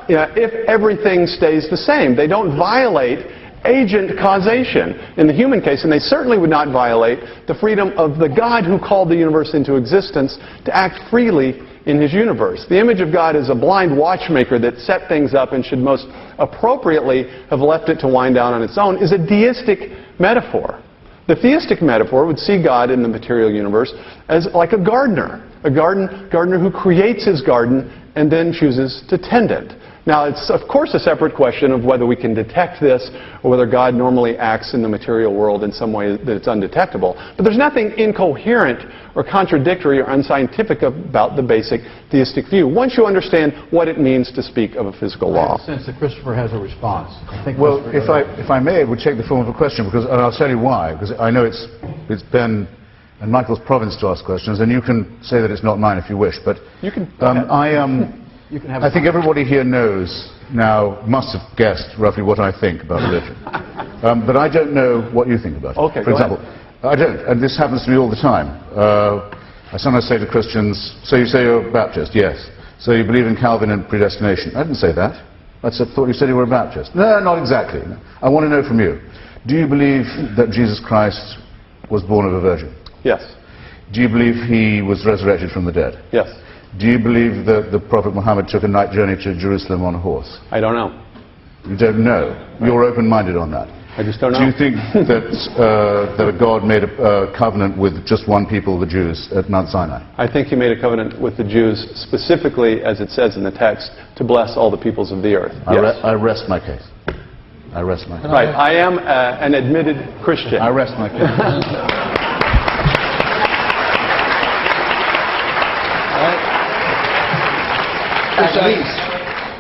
if everything stays the same. They don't violate agent causation in the human case, and they certainly would not violate the freedom of the God who called the universe into existence to act freely in his universe. The image of God is a blind watchmaker that set things up and should most appropriately have left it to wind down on its own is a deistic metaphor. The theistic metaphor would see God in the material universe as like a gardener who creates his garden and then chooses to tend it. Now, it's of course a separate question of whether we can detect this or whether God normally acts in the material world in some way that it's undetectable. But there's nothing incoherent or contradictory or unscientific about the basic theistic view once you understand what it means to speak of a physical law. Since that Christopher has a response. I think Well, if I may, it would take the form of a question, because, and I'll tell you why, because I know it's Ben and Michael's province to ask questions, and you can say that it's not mine if you wish, but You can. I think everybody here knows now, must have guessed roughly what I think about religion. But I don't know what you think about it. Okay, For example, I don't, and this happens to me all the time. I sometimes say to Christians, so you say you're a Baptist? Yes. So you believe in Calvin and predestination? I didn't say that. I thought you said you were a Baptist. No, not exactly. I want to know from you. Do you believe that Jesus Christ was born of a virgin? Yes. Do you believe he was resurrected from the dead? Yes. Do you believe that the Prophet Muhammad took a night journey to Jerusalem on a horse? I don't know. You don't know. You're open-minded on that. I just don't know. Do you think that a God made a covenant with just one people, the Jews, at Mount Sinai? I think he made a covenant with the Jews specifically, as it says in the text, to bless all the peoples of the earth. Yes. I rest my case. I rest my case. Right. I am an admitted Christian. I rest my case.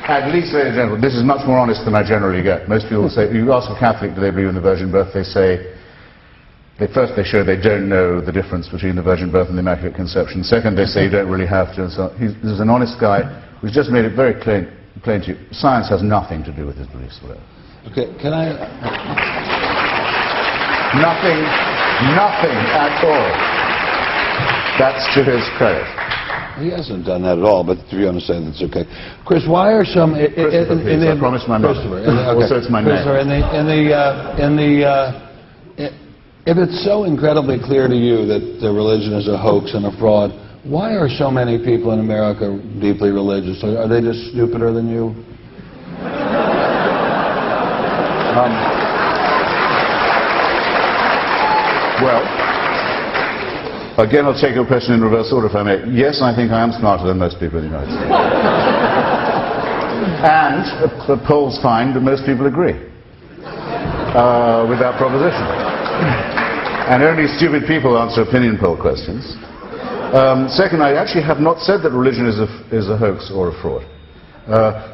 At least, ladies and gentlemen, this is much more honest than I generally get. Most people say, you ask a Catholic, do they believe in the virgin birth? They say, First, they show they don't know the difference between the virgin birth and the Immaculate Conception. Second, they say you don't really have to. So he's an honest guy who's just made it very plain to you. Science has nothing to do with his beliefs, whatever. Okay, can I... Nothing at all. That's to his credit. He hasn't done that at all, but if you understand, that's okay. Chris, why are some... Christopher, please, I promised my mother. Also, it's my name. If it's so incredibly clear to you that the religion is a hoax and a fraud, why are so many people in America deeply religious? Are they just stupider than you? Well, again, I'll take your question in reverse order, if I may. Yes, I think I am smarter than most people in the United States. And the polls find that most people agree with that proposition. And only stupid people answer opinion poll questions. Second, I actually have not said that religion is a hoax or a fraud.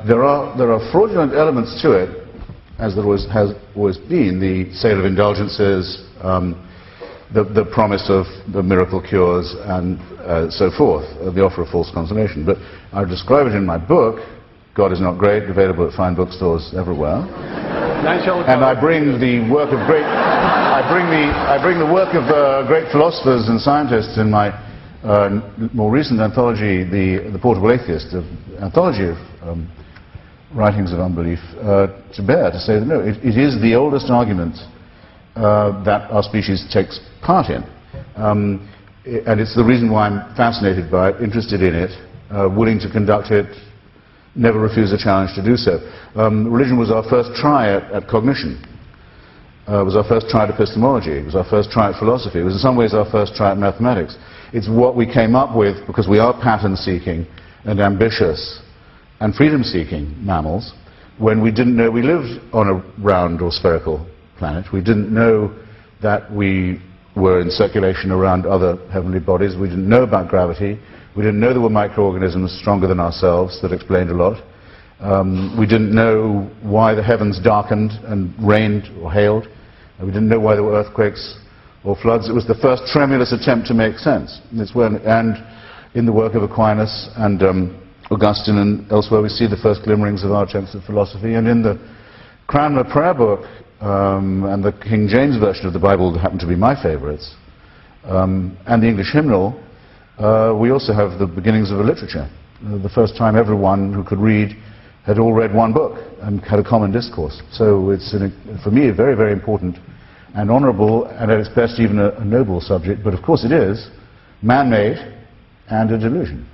There are fraudulent elements to it, as there has always been, the sale of indulgences, the promise of the miracle cures, and so forth, the offer of false consolation. But I describe it in my book, God is Not Great, available at fine bookstores everywhere. And I bring the work of great, I bring the work of great philosophers and scientists in my more recent anthology, the Portable Atheist, anthology of writings of unbelief, to bear, to say that no, it is the oldest argument that our species takes part in. And it's the reason why I'm fascinated by it, interested in it, willing to conduct it, never refuse a challenge to do so. Religion was our first try at cognition. It was our first try at epistemology. It was our first try at philosophy. It was in some ways our first try at mathematics. It's what we came up with because we are pattern-seeking and ambitious and freedom-seeking mammals when we didn't know we lived on a round or spherical planet. We didn't know that we were in circulation around other heavenly bodies. We didn't know about gravity. We didn't know there were microorganisms stronger than ourselves that explained a lot. We didn't know why the heavens darkened and rained or hailed. We didn't know why there were earthquakes or floods. It was the first tremulous attempt to make sense. And in the work of Aquinas and Augustine and elsewhere, we see the first glimmerings of our attempts at philosophy. And in the Cranmer prayer book and the King James version of the Bible that happen to be my favorites, and the English hymnal, we also have the beginnings of a literature. The first time everyone who could read had all read one book and had a common discourse. So it's, for me, a very, very important and honourable, and at its best even a noble subject. But of course it is man-made and a delusion.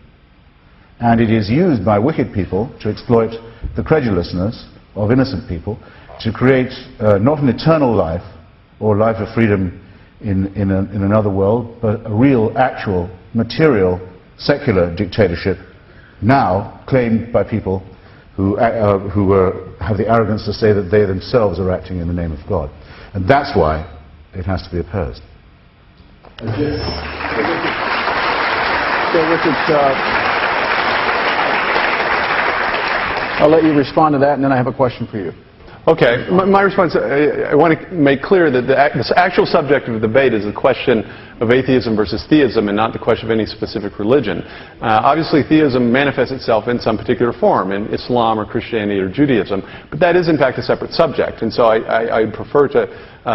And it is used by wicked people to exploit the credulousness of innocent people to create not an eternal life or life of freedom in another world, but a real, actual, material, secular dictatorship now claimed by people who have the arrogance to say that they themselves are acting in the name of God. And that's why it has to be opposed. So Richard, I'll let you respond to that, and then I have a question for you. Okay. My response, I want to make clear that the actual subject of the debate is the question of atheism versus theism and not the question of any specific religion. Obviously, theism manifests itself in some particular form, in Islam or Christianity or Judaism, but that is in fact a separate subject, and so I prefer to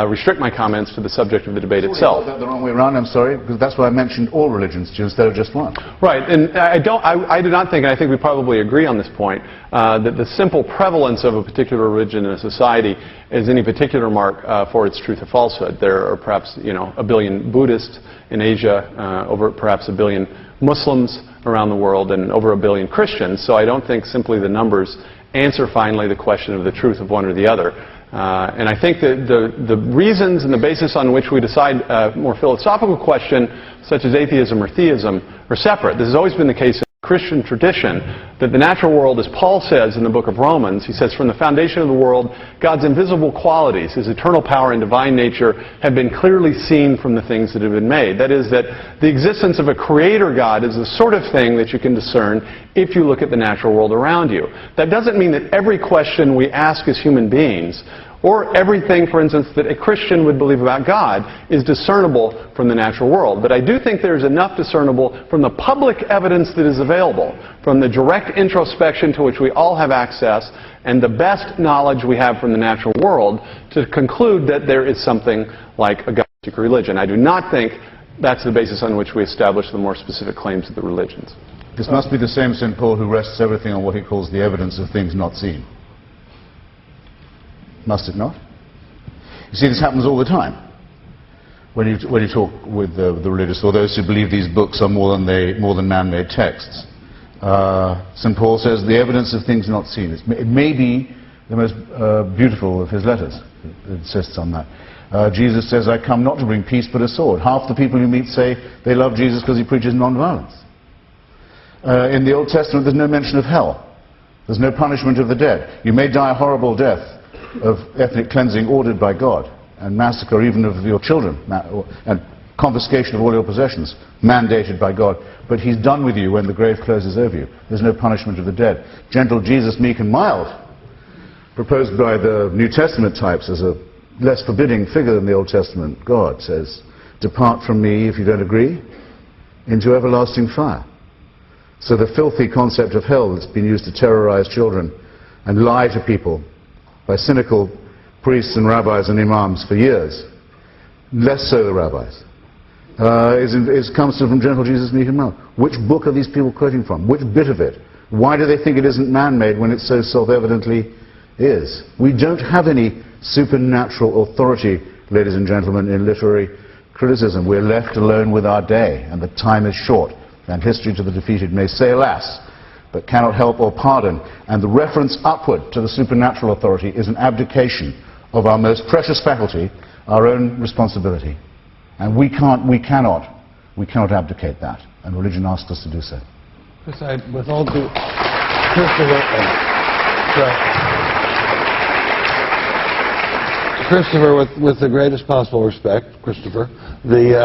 restrict my comments to the subject of the debate itself. Is that the wrong way around? I'm sorry, because that's why I mentioned all religions instead of just one. Right, and I do not think, and I think we probably agree on this point, that the simple prevalence of a particular religion in a society is any particular mark for its truth or falsehood. There are perhaps, a billion Buddhists in Asia, over perhaps a billion Muslims around the world, and over a billion Christians. So I don't think simply the numbers answer finally the question of the truth of one or the other. And I think that the reasons and the basis on which we decide a more philosophical question, such as atheism or theism, are separate. This has always been the case in the Christian tradition, that the natural world, as Paul says in the book of Romans, he says, from the foundation of the world, God's invisible qualities, his eternal power and divine nature, have been clearly seen from the things that have been made. That is, that the existence of a creator God is the sort of thing that you can discern if you look at the natural world around you. That doesn't mean that every question we ask as human beings Or everything, for instance, that a Christian would believe about God is discernible from the natural world. But I do think there's enough discernible from the public evidence that is available, from the direct introspection to which we all have access, and the best knowledge we have from the natural world, to conclude that there is something like a God-seeker religion. I do not think that's the basis on which we establish the more specific claims of the religions. This must be the same St. Paul who rests everything on what he calls the evidence of things not seen. Must it not? You see, this happens all the time. When you talk with the religious or those who believe these books are more than man-made texts, St. Paul says the evidence of things not seen. It may be the most beautiful of his letters. It insists on that. Jesus says, I come not to bring peace but a sword. Half the people you meet say they love Jesus because he preaches non-violence. In the Old Testament, there's no mention of hell. There's no punishment of the dead. You may die a horrible death of ethnic cleansing ordered by God, and massacre even of your children, and confiscation of all your possessions, mandated by God. But he's done with you when the grave closes over you. There's no punishment of the dead. Gentle Jesus, meek and mild, proposed by the New Testament types as a less forbidding figure than the Old Testament. God says, depart from me, if you don't agree, into everlasting fire. So the filthy concept of hell that's been used to terrorize children and lie to people by cynical priests and rabbis and imams for years, less so the rabbis, comes from Gentle Jesus, meek and mild. Which book are these people quoting from? Which bit of it? Why do they think it isn't man-made when it so self-evidently is? We don't have any supernatural authority, ladies and gentlemen, in literary criticism. We're left alone with our day, and the time is short, and history to the defeated may say, alas, but cannot help or pardon. And the reference upward to the supernatural authority is an abdication of our most precious faculty, our own responsibility. And we cannot abdicate that. And religion asks us to do so. With all due... Christopher, with the greatest possible respect, Christopher, the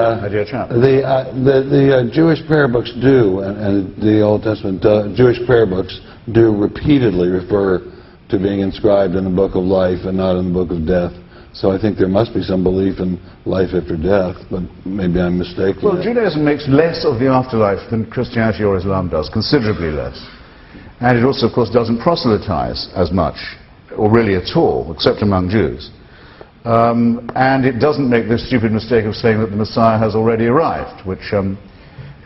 Jewish prayer books do, and the Old Testament Jewish prayer books do repeatedly refer to being inscribed in the book of life and not in the book of death. So I think there must be some belief in life after death, but maybe I'm mistaken. Well, Judaism makes less of the afterlife than Christianity or Islam does, considerably less. And it also, of course, doesn't proselytize as much, or really at all, except among Jews. And it doesn't make the stupid mistake of saying that the Messiah has already arrived, which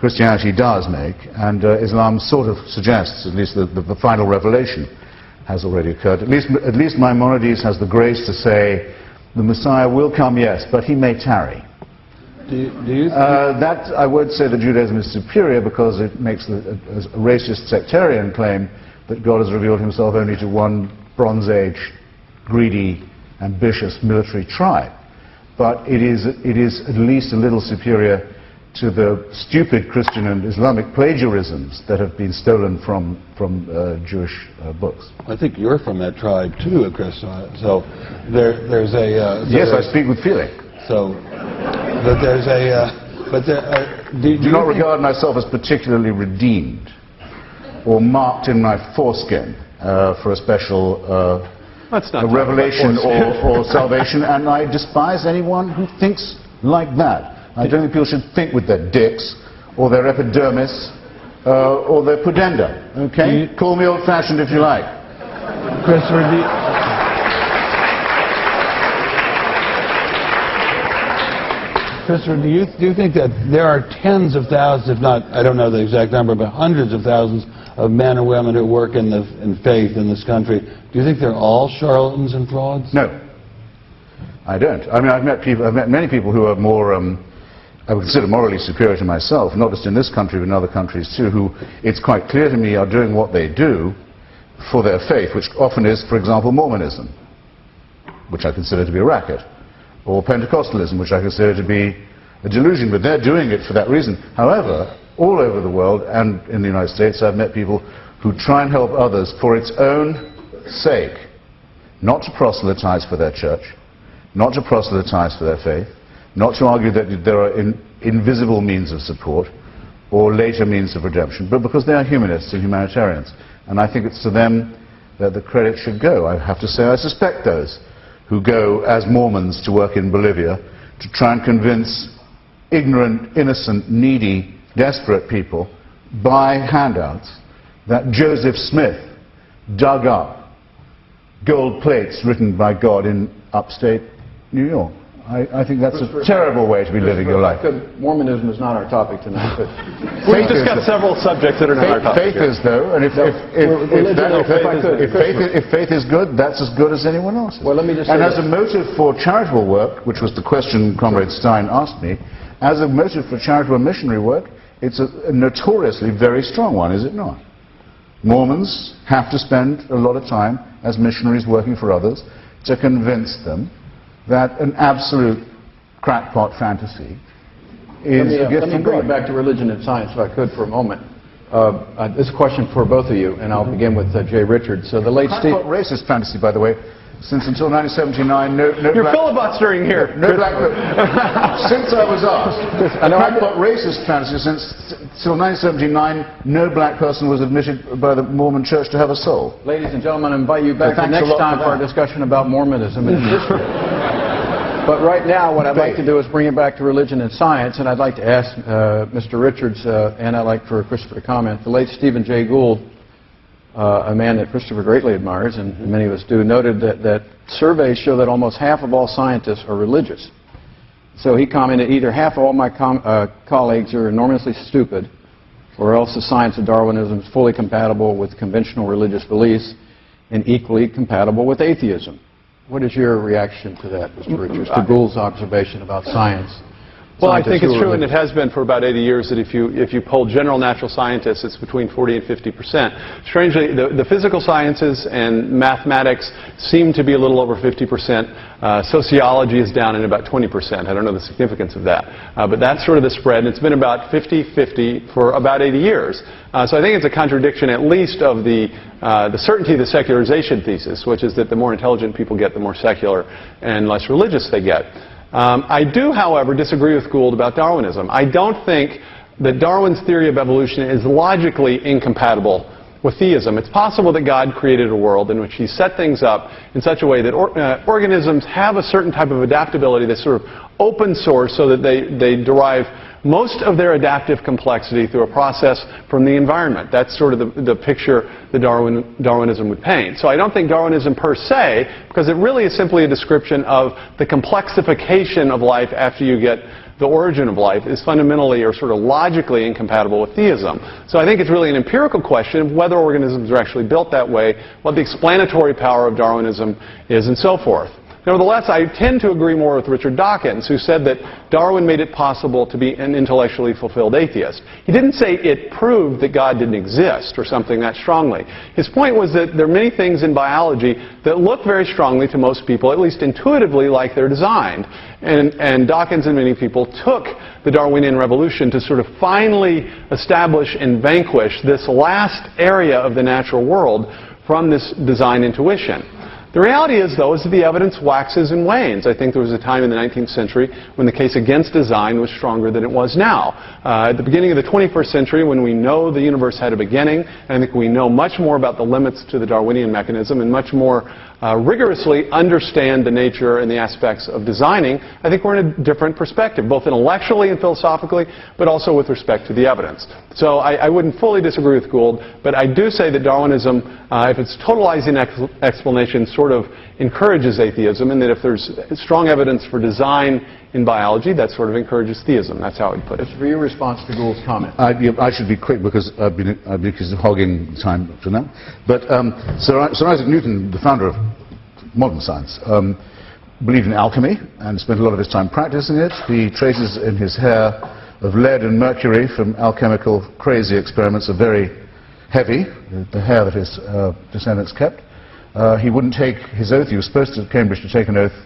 Christianity does make, and Islam sort of suggests, at least the final revelation has already occurd. At least Maimonides has the grace to say, the Messiah will come, yes, but he may tarry. Do you that I would say that Judaism is superior because it makes a racist sectarian claim that God has revealed himself only to one Bronze Age, greedy, ambitious military tribe. But it is at least a little superior to the stupid Christian and Islamic plagiarisms that have been stolen from Jewish books. I think you're from that tribe too, Chris. So there's a... yes, I speak with feeling. So, but there's a... do not regard myself as particularly redeemed or marked in my foreskin for a special revelation or salvation, and I despise anyone who thinks like that. I don't think people should think with their dicks, or their epidermis, or their pudenda. Okay? Call me old-fashioned if you like. Christopher, do you think that there are tens of thousands, if not, I don't know the exact number, but hundreds of thousands of men and women who work in faith in this country? Do you think they're all charlatans and frauds? No, I don't. I mean, I've met many people who are more, I would consider morally superior to myself, not just in this country but in other countries too, who it's quite clear to me are doing what they do for their faith, which often is, for example, Mormonism, which I consider to be a racket, or Pentecostalism, which I consider to be a delusion, but they're doing it for that reason. However, all over the world and in the United States, I've met people who try and help others for its own sake, not to proselytize for their church, not to proselytize for their faith, not to argue that there are invisible means of support or later means of redemption, but because they are humanists and humanitarians. And I think it's to them that the credit should go. I have to say I suspect those who go as Mormons to work in Bolivia to try and convince ignorant, innocent, needy, desperate people by handouts that Joseph Smith dug up gold plates written by God in upstate New York. I think that's a terrible way to be living your life. Mormonism is not our topic tonight, but We've discussed several subjects that are not our topic. Faith is, though, and if faith is good, that's as good as anyone else's. Well, let me just say and as a motive for charitable work, which was the question Comrade Stein asked me, as a motive for charitable missionary work, it's a notoriously very strong one, is it not? Mormons have to spend a lot of time as missionaries working for others to convince them that an absolute crackpot fantasy is a gift from God. Let me bring it back to religion and science, if I could, for a moment. This is a question for both of you, and I'll begin with Jay Richards. So the late crackpot racist fantasy, by the way, since until 1979, no You're black, filibustering here. no black. Since I was asked, crackpot racist fantasy since till 1979, no black person was admitted by the Mormon Church to have a soul. Ladies and gentlemen, I invite you back Thanks next a lot time for for our that. discussion about Mormonism and history. But right now, what I'd like to do is bring it back to religion and science, and I'd like to ask Mr. Richards, and I'd like for Christopher to comment. The late Stephen Jay Gould, a man that Christopher greatly admires, and many of us do, noted that surveys show that almost half of all scientists are religious. So he commented, either half of all my colleagues are enormously stupid, or else the science of Darwinism is fully compatible with conventional religious beliefs and equally compatible with atheism. What is your reaction to that, Mr. Richards, to Gould's observation about science? Well, I think it's true, and it has been for about 80 years, that if you poll general natural scientists, it's between 40 and 50%. Strangely, the physical sciences and mathematics seem to be a little over 50%. Sociology is down in about 20%. I don't know the significance of that. But that's sort of the spread, and it's been about 50-50 for about 80 years. So I think it's a contradiction, at least, of the certainty of the secularization thesis, which is that the more intelligent people get, the more secular and less religious they get. I do, however, disagree with Gould about Darwinism. I don't think that Darwin's theory of evolution is logically incompatible with theism. It's possible that God created a world in which he set things up in such a way that organisms have a certain type of adaptability that's sort of open source, so that they derive most of their adaptive complexity through a process from the environment. That's sort of the picture that Darwinism would paint. So I don't think Darwinism per se, because it really is simply a description of the complexification of life after you get the origin of life, is fundamentally or sort of logically incompatible with theism. So I think it's really an empirical question of whether organisms are actually built that way, what the explanatory power of Darwinism is, and so forth. Nevertheless, I tend to agree more with Richard Dawkins, who said that Darwin made it possible to be an intellectually fulfilled atheist. He didn't say it proved that God didn't exist or something that strongly. His point was that there are many things in biology that look very strongly to most people, at least intuitively, like they're designed. And Dawkins and many people took the Darwinian revolution to sort of finally establish and vanquish this last area of the natural world from this design intuition. The reality is, though, is that the evidence waxes and wanes. I think there was a time in the 19th century when the case against design was stronger than it was now. At the beginning of the 21st century, when we know the universe had a beginning, and I think we know much more about the limits to the Darwinian mechanism and much more rigorously understand the nature and the aspects of designing, I think we're in a different perspective, both intellectually and philosophically, but also with respect to the evidence. So I wouldn't fully disagree with Gould, but I do say that Darwinism, if its totalizing explanation, sort of encourages atheism, and that if there's strong evidence for design in biology, that sort of encourages theism. That's how I'd put it. For your response to Gould's comment. I should be quick because I've been accused of hogging time to now. But Sir Isaac Newton, the founder of modern science, believed in alchemy and spent a lot of his time practicing it. The traces in his hair of lead and mercury from alchemical crazy experiments are very heavy, the hair that his descendants kept. He wouldn't take his oath. He was supposed to, at Cambridge, to take an oath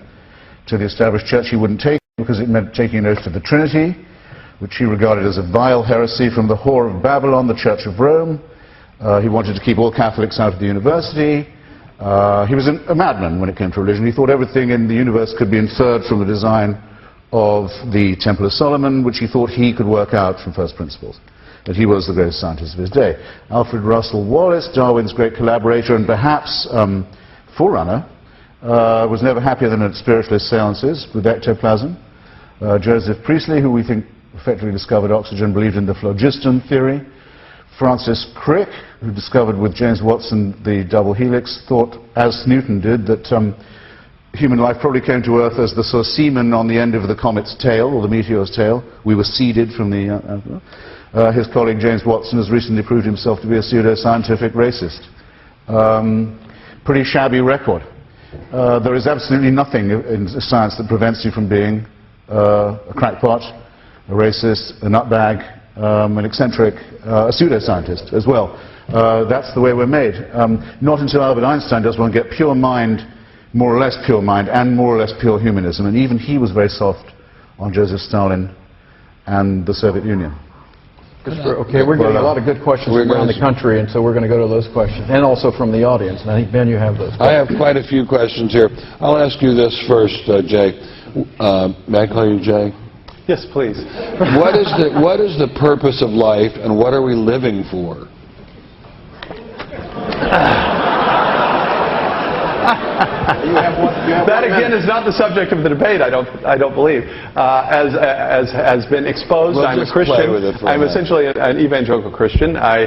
to the established church. He wouldn't take it because it meant taking an oath to the Trinity, which he regarded as a vile heresy from the whore of Babylon, the Church of Rome. He wanted to keep all Catholics out of the university. He was a madman when it came to religion. He thought everything in the universe could be inferred from the design of the Temple of Solomon, which he thought he could work out from first principles. That he was the greatest scientist of his day. Alfred Russel Wallace, Darwin's great collaborator and perhaps forerunner, was never happier than at spiritualist seances with ectoplasm. Joseph Priestley, who we think effectively discovered oxygen, believed in the phlogiston theory. Francis Crick, who discovered with James Watson the double helix, thought, as Newton did, that human life probably came to Earth as the sort of semen on the end of the comet's tail, or the meteor's tail. We were seeded from the... his colleague James Watson has recently proved himself to be a pseudo-scientific racist. Pretty shabby record. There is absolutely nothing in science that prevents you from being a crackpot, a racist, a nutbag, an eccentric, a pseudoscientist as well. That's the way we're made. Not until Albert Einstein does one get pure mind, more or less pure mind, and more or less pure humanism, and even he was very soft on Joseph Stalin and the Soviet Union. Okay, we're getting a lot of good questions from around the country, and so we're going to go to those questions, and also from the audience. And I think, Ben, you have those questions. I have quite a few questions here. I'll ask you this first, Jay. May I call you Jay? Yes, please. What is the purpose of life, and what are we living for? That again is not the subject of the debate. I don't believe. As has been exposed, We'll I'm a just play Christian. with it for a I'm minute. essentially an evangelical Christian. I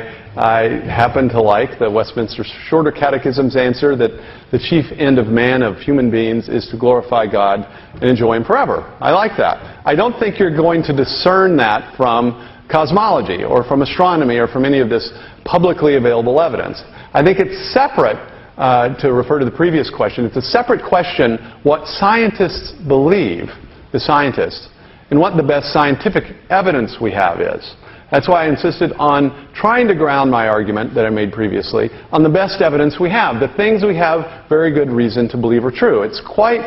happen to like the Westminster Shorter Catechism's answer that the chief end of man, of human beings, is to glorify God and enjoy Him forever. I like that. I don't think you're going to discern that from cosmology or from astronomy or from any of this publicly available evidence. I think it's separate. To refer to the previous question, it's a separate question what scientists believe, the scientists, and what the best scientific evidence we have is. That's why I insisted on trying to ground my argument that I made previously on the best evidence we have, the things we have very good reason to believe are true. It's quite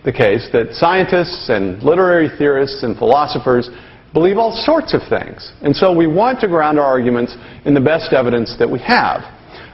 the case that scientists and literary theorists and philosophers believe all sorts of things. And so we want to ground our arguments in the best evidence that we have.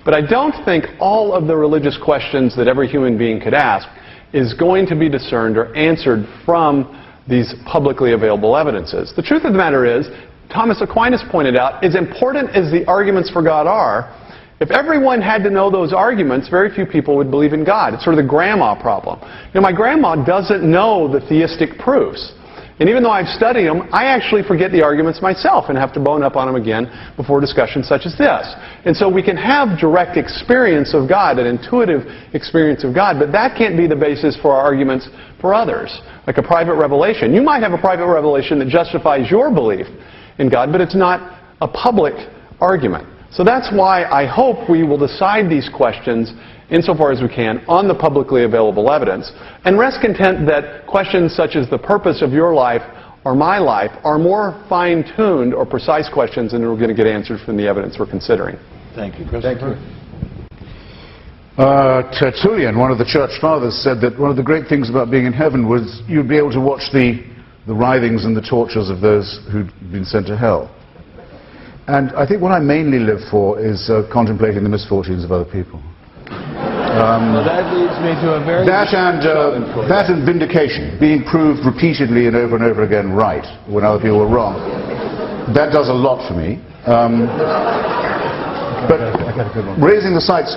But I don't think all of the religious questions that every human being could ask is going to be discerned or answered from these publicly available evidences. The truth of the matter is, Thomas Aquinas pointed out, as important as the arguments for God are, if everyone had to know those arguments, very few people would believe in God. It's sort of the grandma problem. You know, my grandma doesn't know the theistic proofs. And even though I've studied them, I actually forget the arguments myself and have to bone up on them again before discussions such as this. And so we can have direct experience of God, an intuitive experience of God, but that can't be the basis for our arguments for others, like a private revelation. You might have a private revelation that justifies your belief in God, but it's not a public argument. So that's why I hope we will decide these questions insofar as we can on the publicly available evidence, and rest content that questions such as the purpose of your life or my life are more fine-tuned or precise questions than we're going to get answered from the evidence we're considering. Thank you, Christopher. Tertullian, one of the church fathers, said that one of the great things about being in heaven was you'd be able to watch the writhings and the tortures of those who'd been sent to hell. And I think what I mainly live for is contemplating the misfortunes of other people. Well, that leads me to a very... That and vindication, being proved repeatedly and over again right when other people were wrong. That does a lot for me. But raising the sights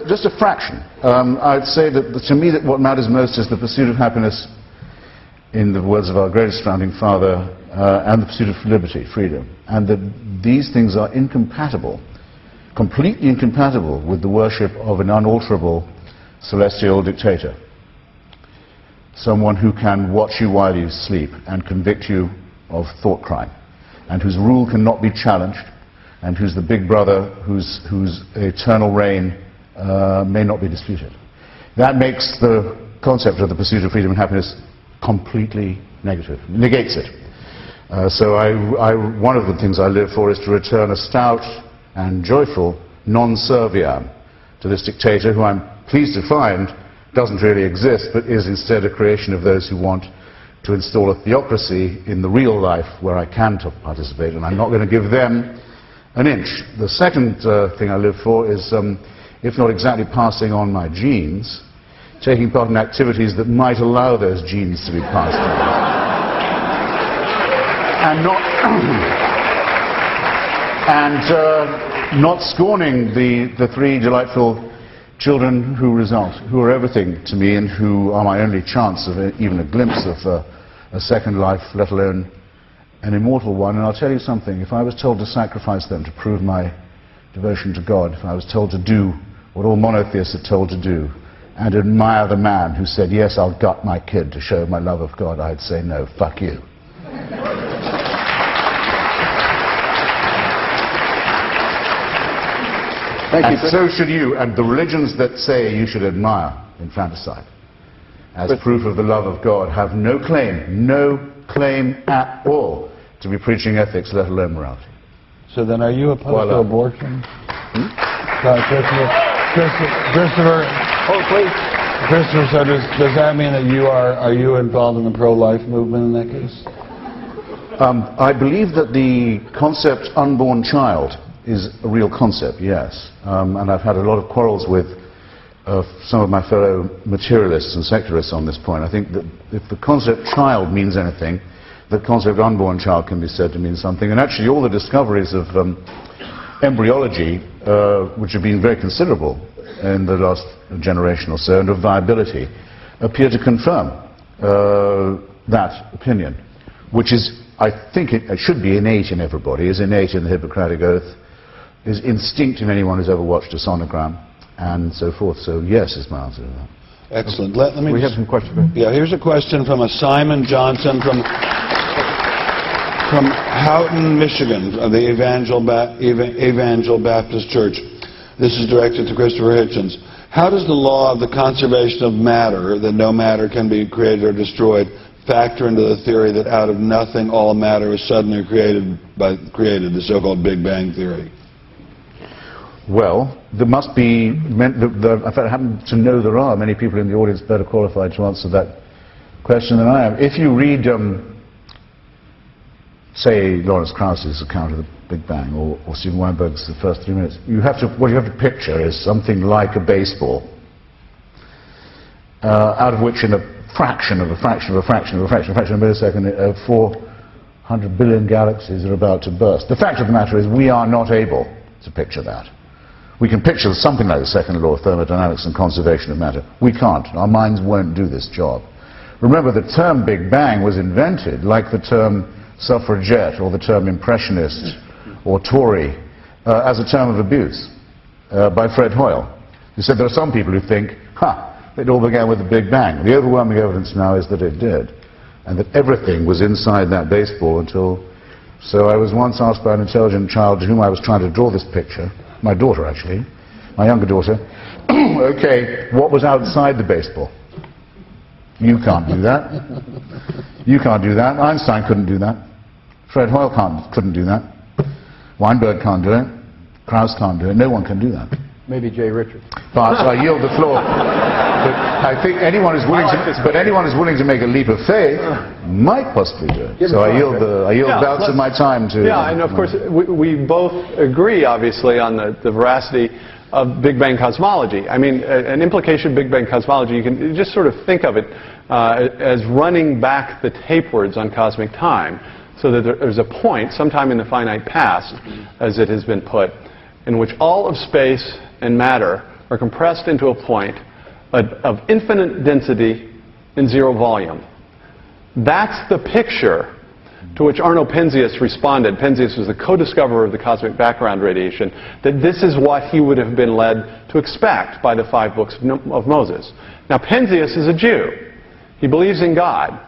just a fraction, I'd say that to me that what matters most is the pursuit of happiness, in the words of our greatest founding father, and the pursuit of liberty, freedom. And that these things are incompatible, completely incompatible with the worship of an unalterable celestial dictator. Someone who can watch you while you sleep and convict you of thought crime, and whose rule cannot be challenged, and who's the big brother whose eternal reign may not be disputed. That makes the concept of the pursuit of freedom and happiness completely negative, negates it. So one of the things I live for is to return a stout and joyful non-serviam to this dictator, who I'm pleased to find doesn't really exist, but is instead a creation of those who want to install a theocracy in the real life where I can participate, and I'm not going to give them an inch. The second thing I live for is, if not exactly passing on my genes, taking part in activities that might allow those genes to be passed on. And not scorning the three delightful children who are everything to me and who are my only chance of even a glimpse of a second life, let alone an immortal one. And I'll tell you something, if I was told to sacrifice them to prove my devotion to God, if I was told to do what all monotheists are told to do, and admire the man who said, yes, I'll gut my kid to show my love of God, I'd say, no, fuck you. And so should you, and the religions that say you should admire infanticide as proof of the love of God have no claim at all to be preaching ethics, let alone morality. So then are you opposed to abortion? Sorry, Christopher. Oh, please. Christopher, so does that mean that are you involved in the pro-life movement in that case? I believe that the concept unborn child is a real concept, yes. And I've had a lot of quarrels with some of my fellow materialists and secularists on this point. I think that if the concept child means anything, the concept unborn child can be said to mean something. And actually all the discoveries of embryology, which have been very considerable in the last generation or so, and of viability, appear to confirm that opinion, which is, I think it should be innate in everybody, is innate in the Hippocratic Oath, is instinct in anyone who's ever watched a sonogram, and so forth. So yes is my answer to that. Excellent. Let me we have some questions. Yeah, here's a question from a Simon Johnson from Houghton, Michigan, of the Evangel Baptist Church. This is directed to Christopher Hitchens. How does the law of the conservation of matter, that no matter can be created or destroyed, factor into the theory that out of nothing all matter is suddenly created, the so-called Big Bang theory? Well, there must be, if I happen to know there are many people in the audience better qualified to answer that question than I am. If you read, say, Lawrence Krauss's account of the Big Bang, or Stephen Weinberg's The First 3 Minutes, what you have to picture is something like a baseball, out of which in a fraction of a millisecond, 400 billion galaxies are about to burst. The fact of the matter is we are not able to picture that. We can picture something like the second law of thermodynamics and conservation of matter. We can't. Our minds won't do this job. Remember, the term Big Bang was invented, like the term suffragette or the term impressionist or Tory, as a term of abuse by Fred Hoyle. He said there are some people who think, it all began with the Big Bang. The overwhelming evidence now is that it did, and that everything was inside that baseball until... So I was once asked by an intelligent child to whom I was trying to draw this picture, my daughter actually, my younger daughter, okay, what was outside the baseball? You can't do that. You can't do that. Einstein couldn't do that. Fred Hoyle couldn't do that. Weinberg can't do it. Krauss can't do it. No one can do that. Maybe Jay Richards. But I yield the floor. But I think anyone who's willing to make a leap of faith might possibly do it. So I yield bouts of my time to... Yeah, and of course, we both agree, obviously, on the veracity of Big Bang cosmology. I mean, an implication of Big Bang cosmology, you can just sort of think of it as running back the tapewords on cosmic time, so that there's a point, sometime in the finite past, as it has been put, in which all of space and matter are compressed into a point of infinite density in zero volume. That's the picture to which Arno Penzias responded. Penzias was the co-discoverer of the cosmic background radiation, that this is what he would have been led to expect by the 5 books of Moses. Now, Penzias is a Jew. He believes in God.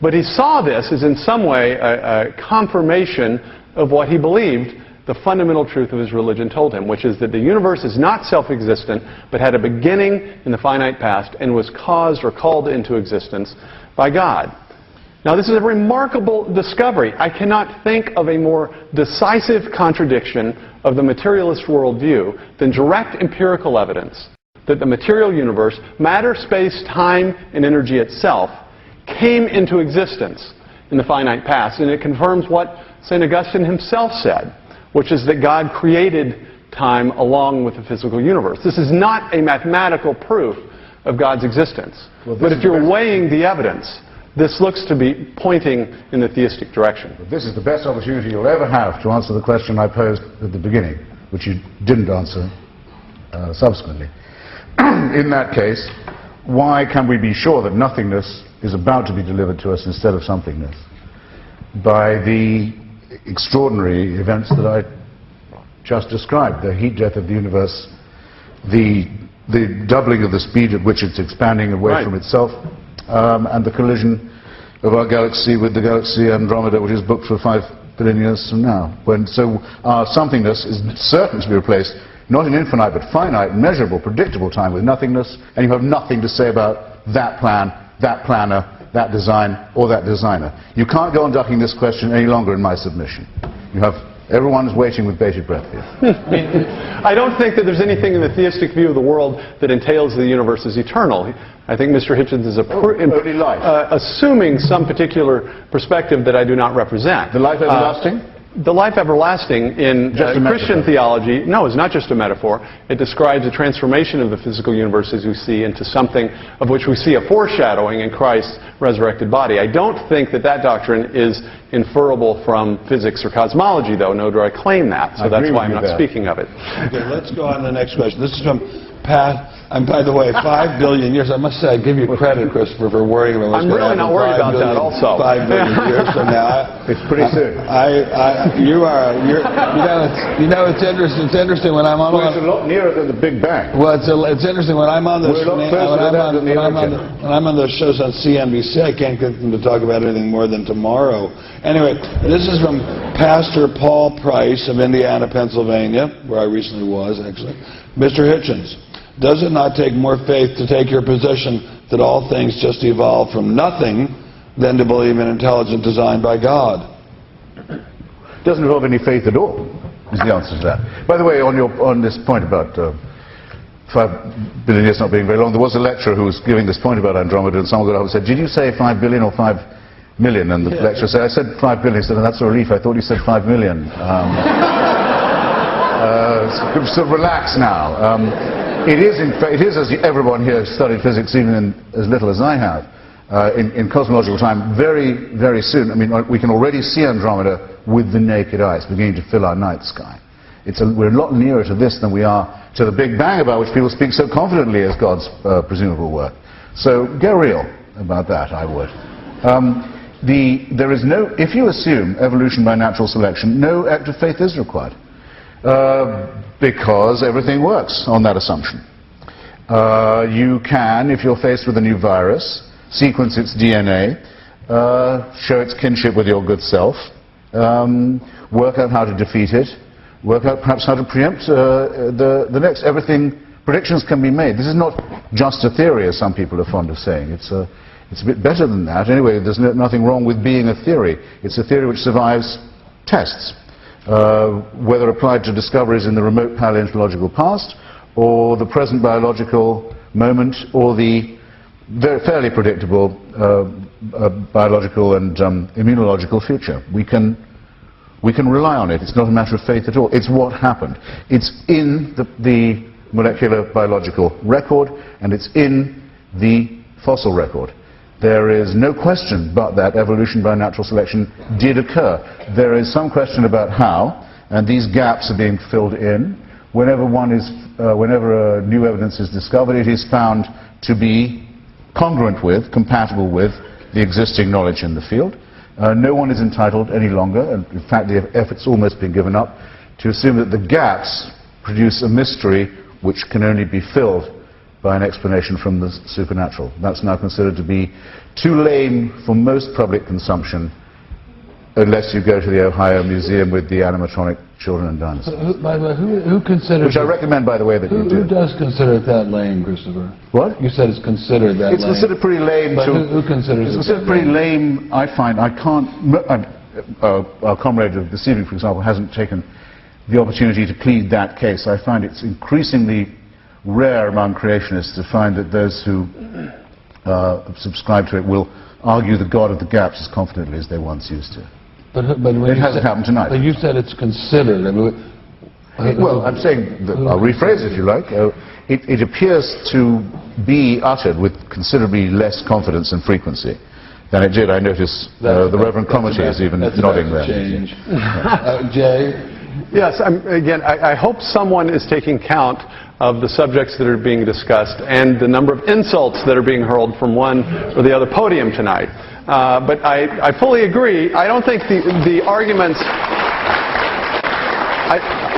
But he saw this as in some way a confirmation of what he believed the fundamental truth of his religion told him, which is that the universe is not self-existent, but had a beginning in the finite past and was caused or called into existence by God. Now, this is a remarkable discovery. I cannot think of a more decisive contradiction of the materialist worldview than direct empirical evidence that the material universe, matter, space, time, and energy itself, came into existence in the finite past. And it confirms what St. Augustine himself said, which is that God created time along with the physical universe. This is not a mathematical proof of God's existence. But if you're weighing the evidence, this looks to be pointing in the theistic direction. This is the best opportunity you'll ever have to answer the question I posed at the beginning, which you didn't answer subsequently. in that case, why can we be sure that nothingness is about to be delivered to us instead of somethingness? By the extraordinary events that I just described, the heat death of the universe, the doubling of the speed at which it's expanding away from itself, and the collision of our galaxy with the galaxy Andromeda, which is booked for 5 billion years from now. So our somethingness is certain to be replaced, not in infinite, but finite, measurable, predictable time with nothingness, and you have nothing to say about that plan, that planner, that design, or that designer. You can't go on ducking this question any longer in my submission. You have everyone is waiting with bated breath here. I don't think that there's anything in the theistic view of the world that entails the universe is eternal. I think Mr. Hitchens is assuming some particular perspective that I do not represent. The life everlasting? The life everlasting in Christian theology, no, is not just a metaphor. It describes a transformation of the physical universe as we see into something of which we see a foreshadowing in Christ's resurrected body. I don't think that that doctrine is inferable from physics or cosmology, though, nor do I claim that. So that's why I'm not speaking of it. Okay, let's go on to the next question. This is from Pat. And by the way, 5 billion years. I must say, I give you credit, Christopher, for worrying about what's going to happen. I'm really not worried about that also. 5 billion years from now. It's pretty soon. You know, it's interesting. It's interesting when I'm on. Well, it's a lot nearer than the Big Bang. Well, it's interesting when I'm on this. When I'm on those shows on CNBC, I can't get them to talk about anything more than tomorrow. Anyway, this is from Pastor Paul Price of Indiana, Pennsylvania, where I recently was, actually. Mr. Hitchens, does it not take more faith to take your position that all things just evolve from nothing than to believe in intelligent design by God? It doesn't involve any faith at all, is the answer to that. By the way, on this point about 5 billion years not being very long, there was a lecturer who was giving this point about Andromeda, and someone got up and said, did you say 5 billion or 5 million? And the lecturer said, I said 5 billion. He said, that's a relief. I thought you said 5 million. So relax now. It is, as everyone here has studied physics, even in as little as I have, in cosmological time, very, very soon. I mean, we can already see Andromeda with the naked eye. It's beginning to fill our night sky. We're a lot nearer to this than we are to the Big Bang, about which people speak so confidently as God's presumable work. So get real about that, I would. There is no, if you assume evolution by natural selection, no act of faith is required. Because everything works on that assumption. You can, if you're faced with a new virus, sequence its DNA, show its kinship with your good self, work out how to defeat it, work out perhaps how to preempt the next. Predictions can be made. This is not just a theory, as some people are fond of saying. It's a bit better than that. Anyway, there's nothing wrong with being a theory. It's a theory which survives tests. Whether applied to discoveries in the remote paleontological past, or the present biological moment, or the fairly predictable biological and immunological future. We can rely on it. It's not a matter of faith at all. It's what happened. It's in the molecular biological record, and it's in the fossil record. There is no question but that evolution by natural selection did occur. There is some question about how, and these gaps are being filled in. Whenever new evidence is discovered, it is found to be congruent with, compatible with, the existing knowledge in the field. No one is entitled any longer, and in fact the effort's almost been given up, to assume that the gaps produce a mystery which can only be filled by an explanation from the supernatural. That's now considered to be too lame for most public consumption, unless you go to the Ohio Museum with the animatronic children and dinosaurs. By the way, who considers... Which I recommend, by the way, that you do. Who does consider it that lame, Christopher? What? You said it's considered that lame. It's considered pretty lame. But who considers it? It's considered pretty lame, I find. I can't... Our comrade of this evening, for example, hasn't taken the opportunity to plead that case. I find it's increasingly rare among creationists to find that those who subscribe to it will argue the God of the gaps as confidently as they once used to. But it hasn't happened tonight. But you said it's considered. I mean, well, I'm saying, I'll rephrase if you like. It appears to be uttered with considerably less confidence and frequency than it did. I notice the Reverend Cromarty is even nodding there. Jay? Yes, again, I hope someone is taking count of the subjects that are being discussed and the number of insults that are being hurled from one or the other podium tonight. But I fully agree. I don't think the arguments...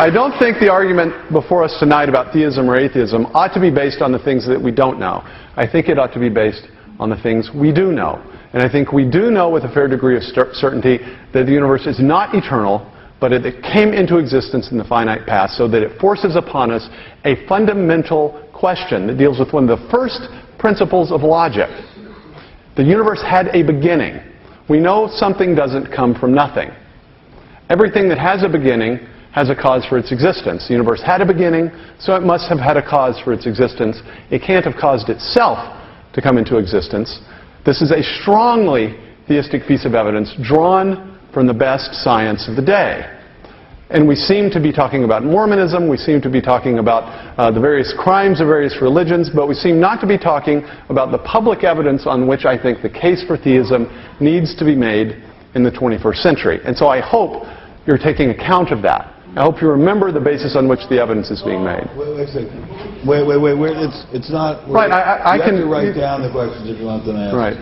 I don't think the argument before us tonight about theism or atheism ought to be based on the things that we don't know. I think it ought to be based on the things we do know. And I think we do know with a fair degree of certainty that the universe is not eternal, but it came into existence in the finite past, so that it forces upon us a fundamental question that deals with one of the first principles of logic. The universe had a beginning. We know something doesn't come from nothing. Everything that has a beginning has a cause for its existence. The universe had a beginning, so it must have had a cause for its existence. It can't have caused itself to come into existence. This is a strongly theistic piece of evidence drawn from the best science of the day. And we seem to be talking about Mormonism, we seem to be talking about the various crimes of various religions, but we seem not to be talking about the public evidence on which I think the case for theism needs to be made in the 21st century. And so I hope you're taking account of that. I hope you remember the basis on which the evidence is being made. Wait a second. Wait. It's not... Right, I you can... have to write down the questions if you want them asked. Right.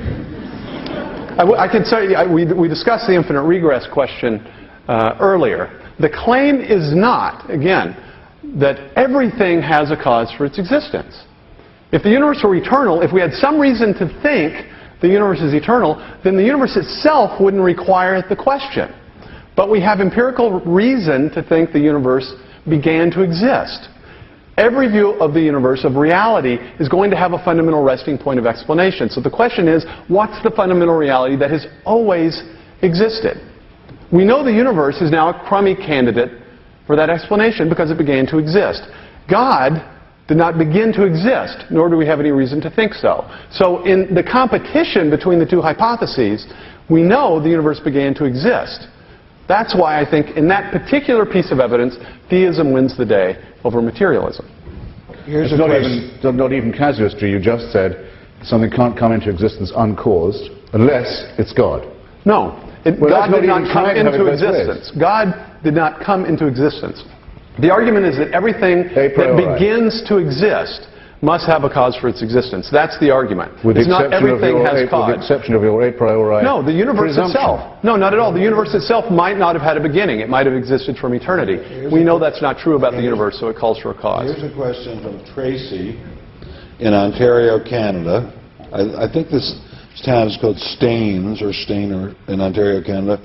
I can say, we discussed the infinite regress question earlier. The claim is not, again, that everything has a cause for its existence. If the universe were eternal, if we had some reason to think the universe is eternal, then the universe itself wouldn't require the question. But we have empirical reason to think the universe began to exist. Every view of the universe, of reality, is going to have a fundamental resting point of explanation. So the question is, what's the fundamental reality that has always existed? We know the universe is now a crummy candidate for that explanation because it began to exist. God did not begin to exist, nor do we have any reason to think so. So in the competition between the two hypotheses, we know the universe began to exist. That's why I think in that particular piece of evidence, theism wins the day over materialism. It's not even casuistry. You just said something can't come into existence uncaused unless it's God. No. God did not come into existence. God did not come into existence. The argument is that everything that begins to exist must have a cause for its existence. That's the argument. It's not everything has cause. With the exception of your a priori. No, the universe itself. No, not at all. The universe itself might not have had a beginning. It might have existed from eternity. We know that's not true about the universe, so it calls for a cause. Here's a question from Tracy in Ontario, Canada. I think this town is called Staines or Stainer in Ontario, Canada.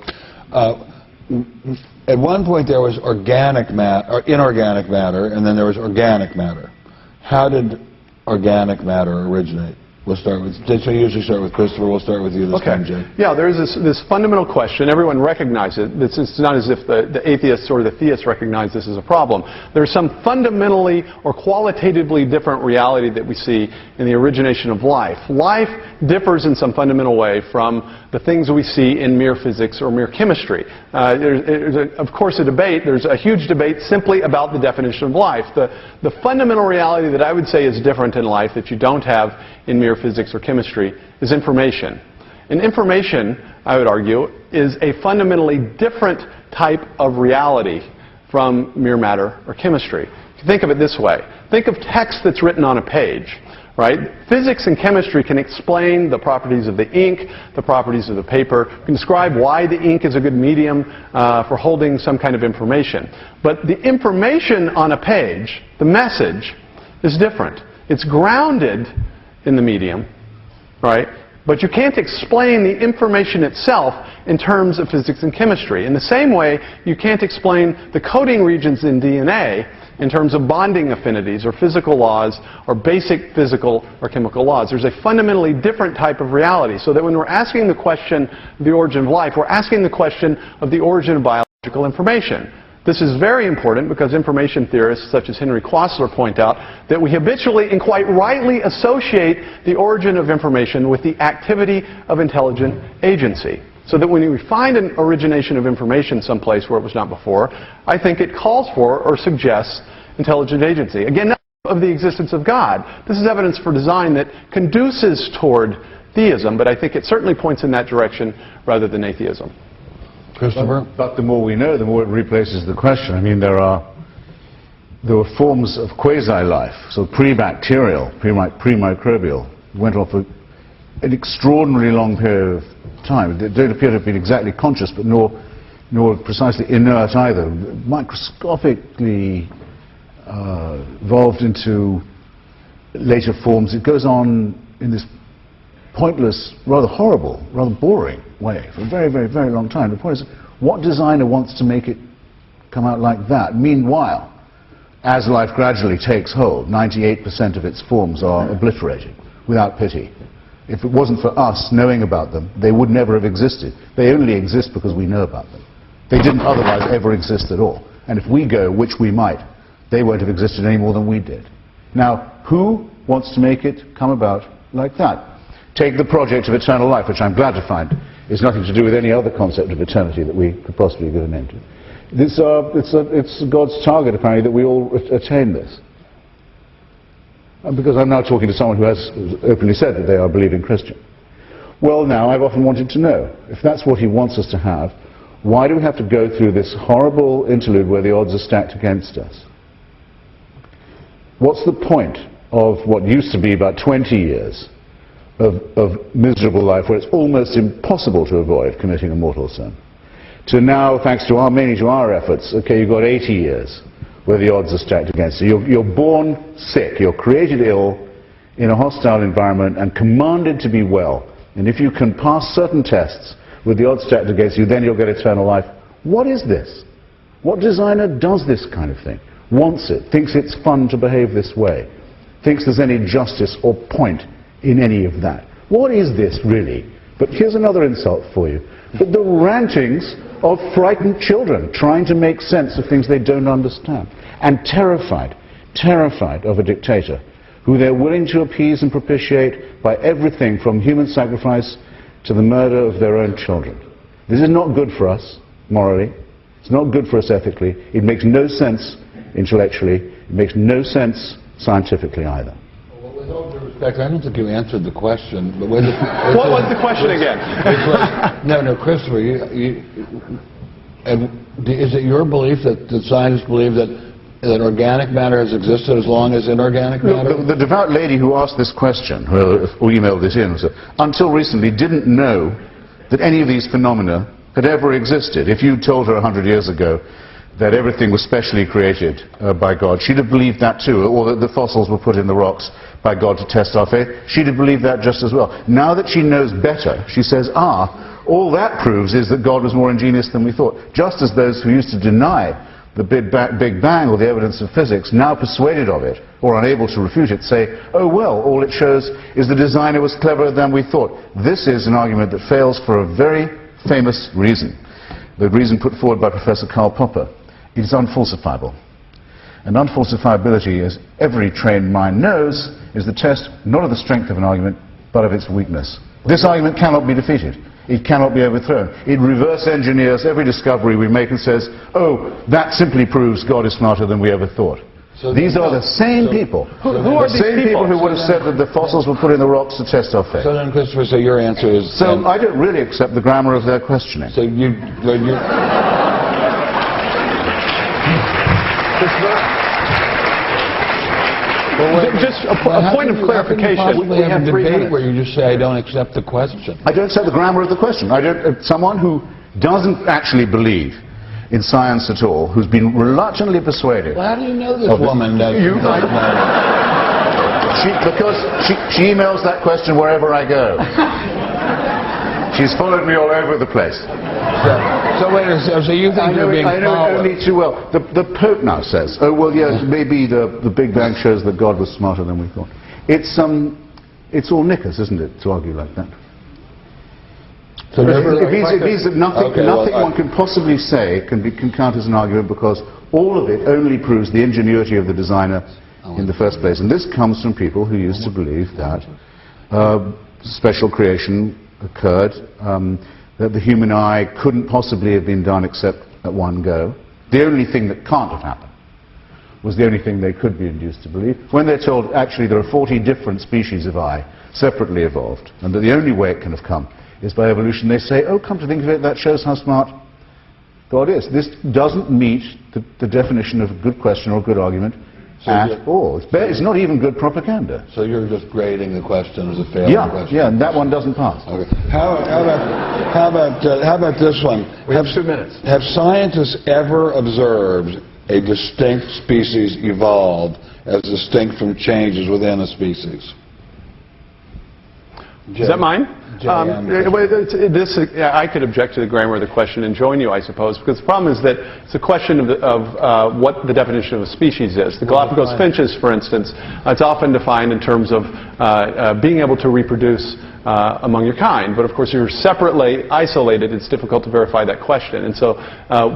At one point there was inorganic matter, and then there was organic matter. How did organic matter originate? We'll start with, so we usually start with Christopher. We'll start with you this time, Jay. Yeah, there's this fundamental question. Everyone recognizes it. It's not as if the atheists or the theists recognize this as a problem. There's some fundamentally or qualitatively different reality that we see in the origination of life. Life differs in some fundamental way from the things we see in mere physics or mere chemistry. There's of course, a debate. There's a huge debate simply about the definition of life. The fundamental reality that I would say is different in life that you don't have in mere physics or chemistry is information. And information, I would argue, is a fundamentally different type of reality from mere matter or chemistry. Think of it this way. Think of text that's written on a page. Right? Physics and chemistry can explain the properties of the ink, the properties of the paper, can describe why the ink is a good medium for holding some kind of information. But the information on a page, the message, is different. It's grounded in the medium, right? But you can't explain the information itself in terms of physics and chemistry. In the same way, you can't explain the coding regions in DNA in terms of bonding affinities or physical laws or basic physical or chemical laws. There's a fundamentally different type of reality. So that when we're asking the question of the origin of life, we're asking the question of the origin of biological information. This is very important because information theorists such as Henry Quasler point out that we habitually and quite rightly associate the origin of information with the activity of intelligent agency. So that when we find an origination of information someplace where it was not before, I think it calls for or suggests intelligent agency. Again, not of the existence of God. This is evidence for design that conduces toward theism, but I think it certainly points in that direction rather than atheism. Christopher? But the more we know, the more it replaces the question. I mean, there are there were forms of quasi-life, so pre-bacterial, pre-microbial, went on for an extraordinarily long period of time. They don't appear to have been exactly conscious, but nor precisely inert either. Microscopically evolved into later forms. It goes on in this pointless, rather horrible, rather boring way for a very, very, very long time. The point is, what designer wants to make it come out like that? Meanwhile, as life gradually takes hold, 98% of its forms are obliterated without pity. If it wasn't for us knowing about them, they would never have existed. They only exist because we know about them. They didn't otherwise ever exist at all. And if we go, which we might, they won't have existed any more than we did. Now, who wants to make it come about like that? Take the project of eternal life, which I'm glad to find is nothing to do with any other concept of eternity that we could possibly give a name to. It's God's target, apparently, that we all attain this. Because I'm now talking to someone who has openly said that they are a believing Christian. Well, now, I've often wanted to know, if that's what he wants us to have, why do we have to go through this horrible interlude where the odds are stacked against us? What's the point of what used to be about 20 years of miserable life where it's almost impossible to avoid committing a mortal sin, to now, thanks to mainly to our efforts, okay, you've got 80 years where the odds are stacked against you. You're born sick, you're created ill in a hostile environment and commanded to be well. And if you can pass certain tests with the odds stacked against you, then you'll get eternal life. What is this? What designer does this kind of thing? Wants it, thinks it's fun to behave this way, thinks there's any justice or point in any of that? What is this really? But here's another insult for you. But the rantings of frightened children trying to make sense of things they don't understand, and terrified of a dictator who they're willing to appease and propitiate by everything from human sacrifice to the murder of their own children. This is not good for us morally. It's not good for us ethically. It makes no sense intellectually. It makes no sense scientifically either. Well, with all due respect, I don't think you answered the question. But what was the question again? No, Christopher, is it your belief that the scientists believe that organic matter has existed as long as inorganic matter? The devout lady who asked this question, who emailed this in, said, until recently didn't know that any of these phenomena had ever existed. If you told her 100 years ago that everything was specially created by God, she'd have believed that too, or that the fossils were put in the rocks by God to test our faith. She'd have believed that just as well. Now that she knows better, she says, all that proves is that God was more ingenious than we thought. Just as those who used to deny the Big Bang or the evidence of physics, now persuaded of it or unable to refute it, say, oh well, all it shows is the designer was cleverer than we thought. This is an argument that fails for a very famous reason. The reason put forward by Professor Karl Popper. It is unfalsifiable. And unfalsifiability, as every trained mind knows, is the test not of the strength of an argument, but of its weakness. This argument cannot be defeated. It cannot be overthrown. It reverse engineers every discovery we make and says, oh, that simply proves God is smarter than we ever thought. So these are the same people. Who are the same people who would have said that the fossils were put in the rocks to test our faith? So then, Christopher, so your answer is... So I don't really accept the grammar of their questioning. So you just a point of clarification. We have a debate where you just say, I don't accept the question. I don't accept the grammar of the question. Someone who doesn't actually believe in science at all, who's been reluctantly persuaded... Well, how do you know this woman? Because she emails that question wherever I go. She's followed me all over the place. So wait a second, so you think you're being followed? I know it only too well. The Pope now says, oh, well, yeah, maybe the Big Bang shows that God was smarter than we thought. It's all knickers, isn't it, to argue like that? So it means that nothing one can possibly say can count as an argument, because all of it only proves the ingenuity of the designer in the first place. And this comes from people who used to believe that special creation occurred, that the human eye couldn't possibly have been done except at one go. The only thing that can't have happened was the only thing they could be induced to believe. When they're told, actually, there are 40 different species of eye separately evolved, and that the only way it can have come is by evolution, they say, oh, come to think of it, that shows how smart God is. This doesn't meet the definition of a good question or a good argument at all. It's not even good propaganda. So you're just grading the question as a failing question? Yeah, and that one doesn't pass. Okay. How about this one? We have 2 minutes. Have scientists ever observed a distinct species evolve as distinct from changes within a species? Is that mine? I could object to the grammar of the question and join you, I suppose, because the problem is that it's a question of what the definition of a species is. The Galapagos finches, for instance, it's often defined in terms of being able to reproduce among your kind. But of course, you're separately isolated. It's difficult to verify that question. And so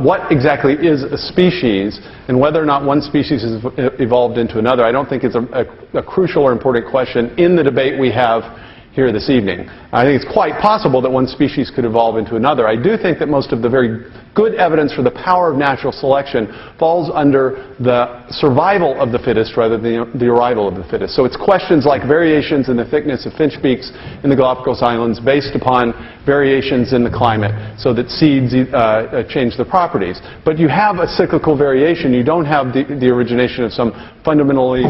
what exactly is a species, and whether or not one species has evolved into another, I don't think it's a crucial or important question in the debate we have here this evening. I think it's quite possible that one species could evolve into another. I do think that most of the very good evidence for the power of natural selection falls under the survival of the fittest rather than the arrival of the fittest. So it's questions like variations in the thickness of finch beaks in the Galapagos Islands based upon variations in the climate, so that seeds change the properties. But you have a cyclical variation. You don't have the origination of some fundamentally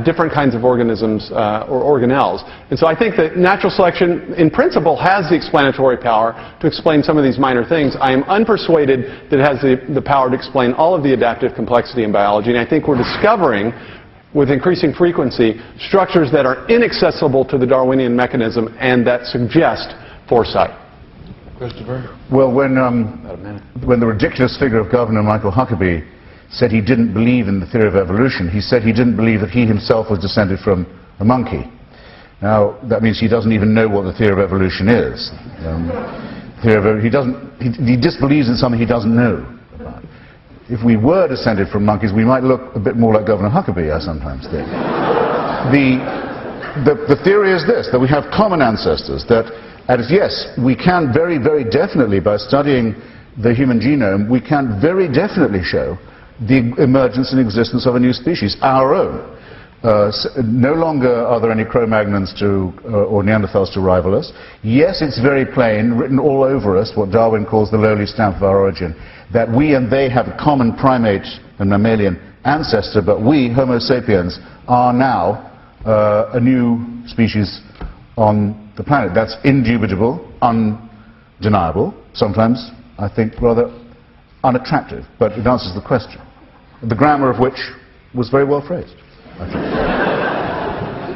different kinds of organisms or organelles. And so I think that natural selection, in principle, has the explanatory power to explain some of these minor things. I am unpersuaded that it has the power to explain all of the adaptive complexity in biology, and I think we're discovering with increasing frequency structures that are inaccessible to the Darwinian mechanism and that suggest foresight. Christopher? Well, when the ridiculous figure of Governor Michael Huckabee said he didn't believe in the theory of evolution, he said he didn't believe that he himself was descended from a monkey. Now, that means he doesn't even know what the theory of evolution is. He disbelieves in something he doesn't know about. If we were descended from monkeys, we might look a bit more like Governor Huckabee, I sometimes think. The theory is this, that we have common ancestors, that, yes, we can very, very definitely, by studying the human genome, we can very definitely show the emergence and existence of a new species, our own. No longer are there any Cro-Magnons or Neanderthals to rival us. Yes, it's very plain, written all over us, what Darwin calls the lowly stamp of our origin, that we and they have a common primate and mammalian ancestor, but we, Homo sapiens, are now a new species on the planet. That's indubitable, undeniable, sometimes, I think, rather unattractive, but it answers the question, the grammar of which was very well phrased.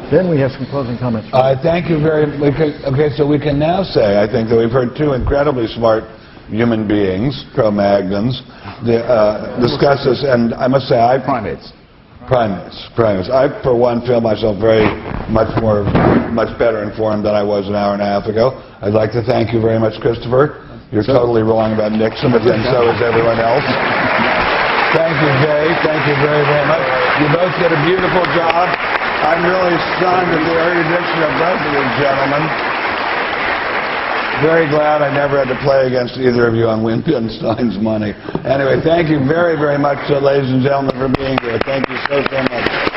Then we have some closing comments. Thank you very much. Okay, so we can now say, I think, that we've heard two incredibly smart human beings, Cro-Magnons, discuss this, and I must say, Primates. I, for one, feel myself much better informed than I was an hour and a half ago. I'd like to thank you very much, Christopher. You're totally wrong about Nixon, but then so is everyone else. Thank you, Jay. Thank you very, very much. You both did a beautiful job. I'm really stunned at the erudition of both of you gentlemen. Very glad I never had to play against either of you on Wittgenstein's money. Anyway, thank you very, very much, ladies and gentlemen, for being here. Thank you so much.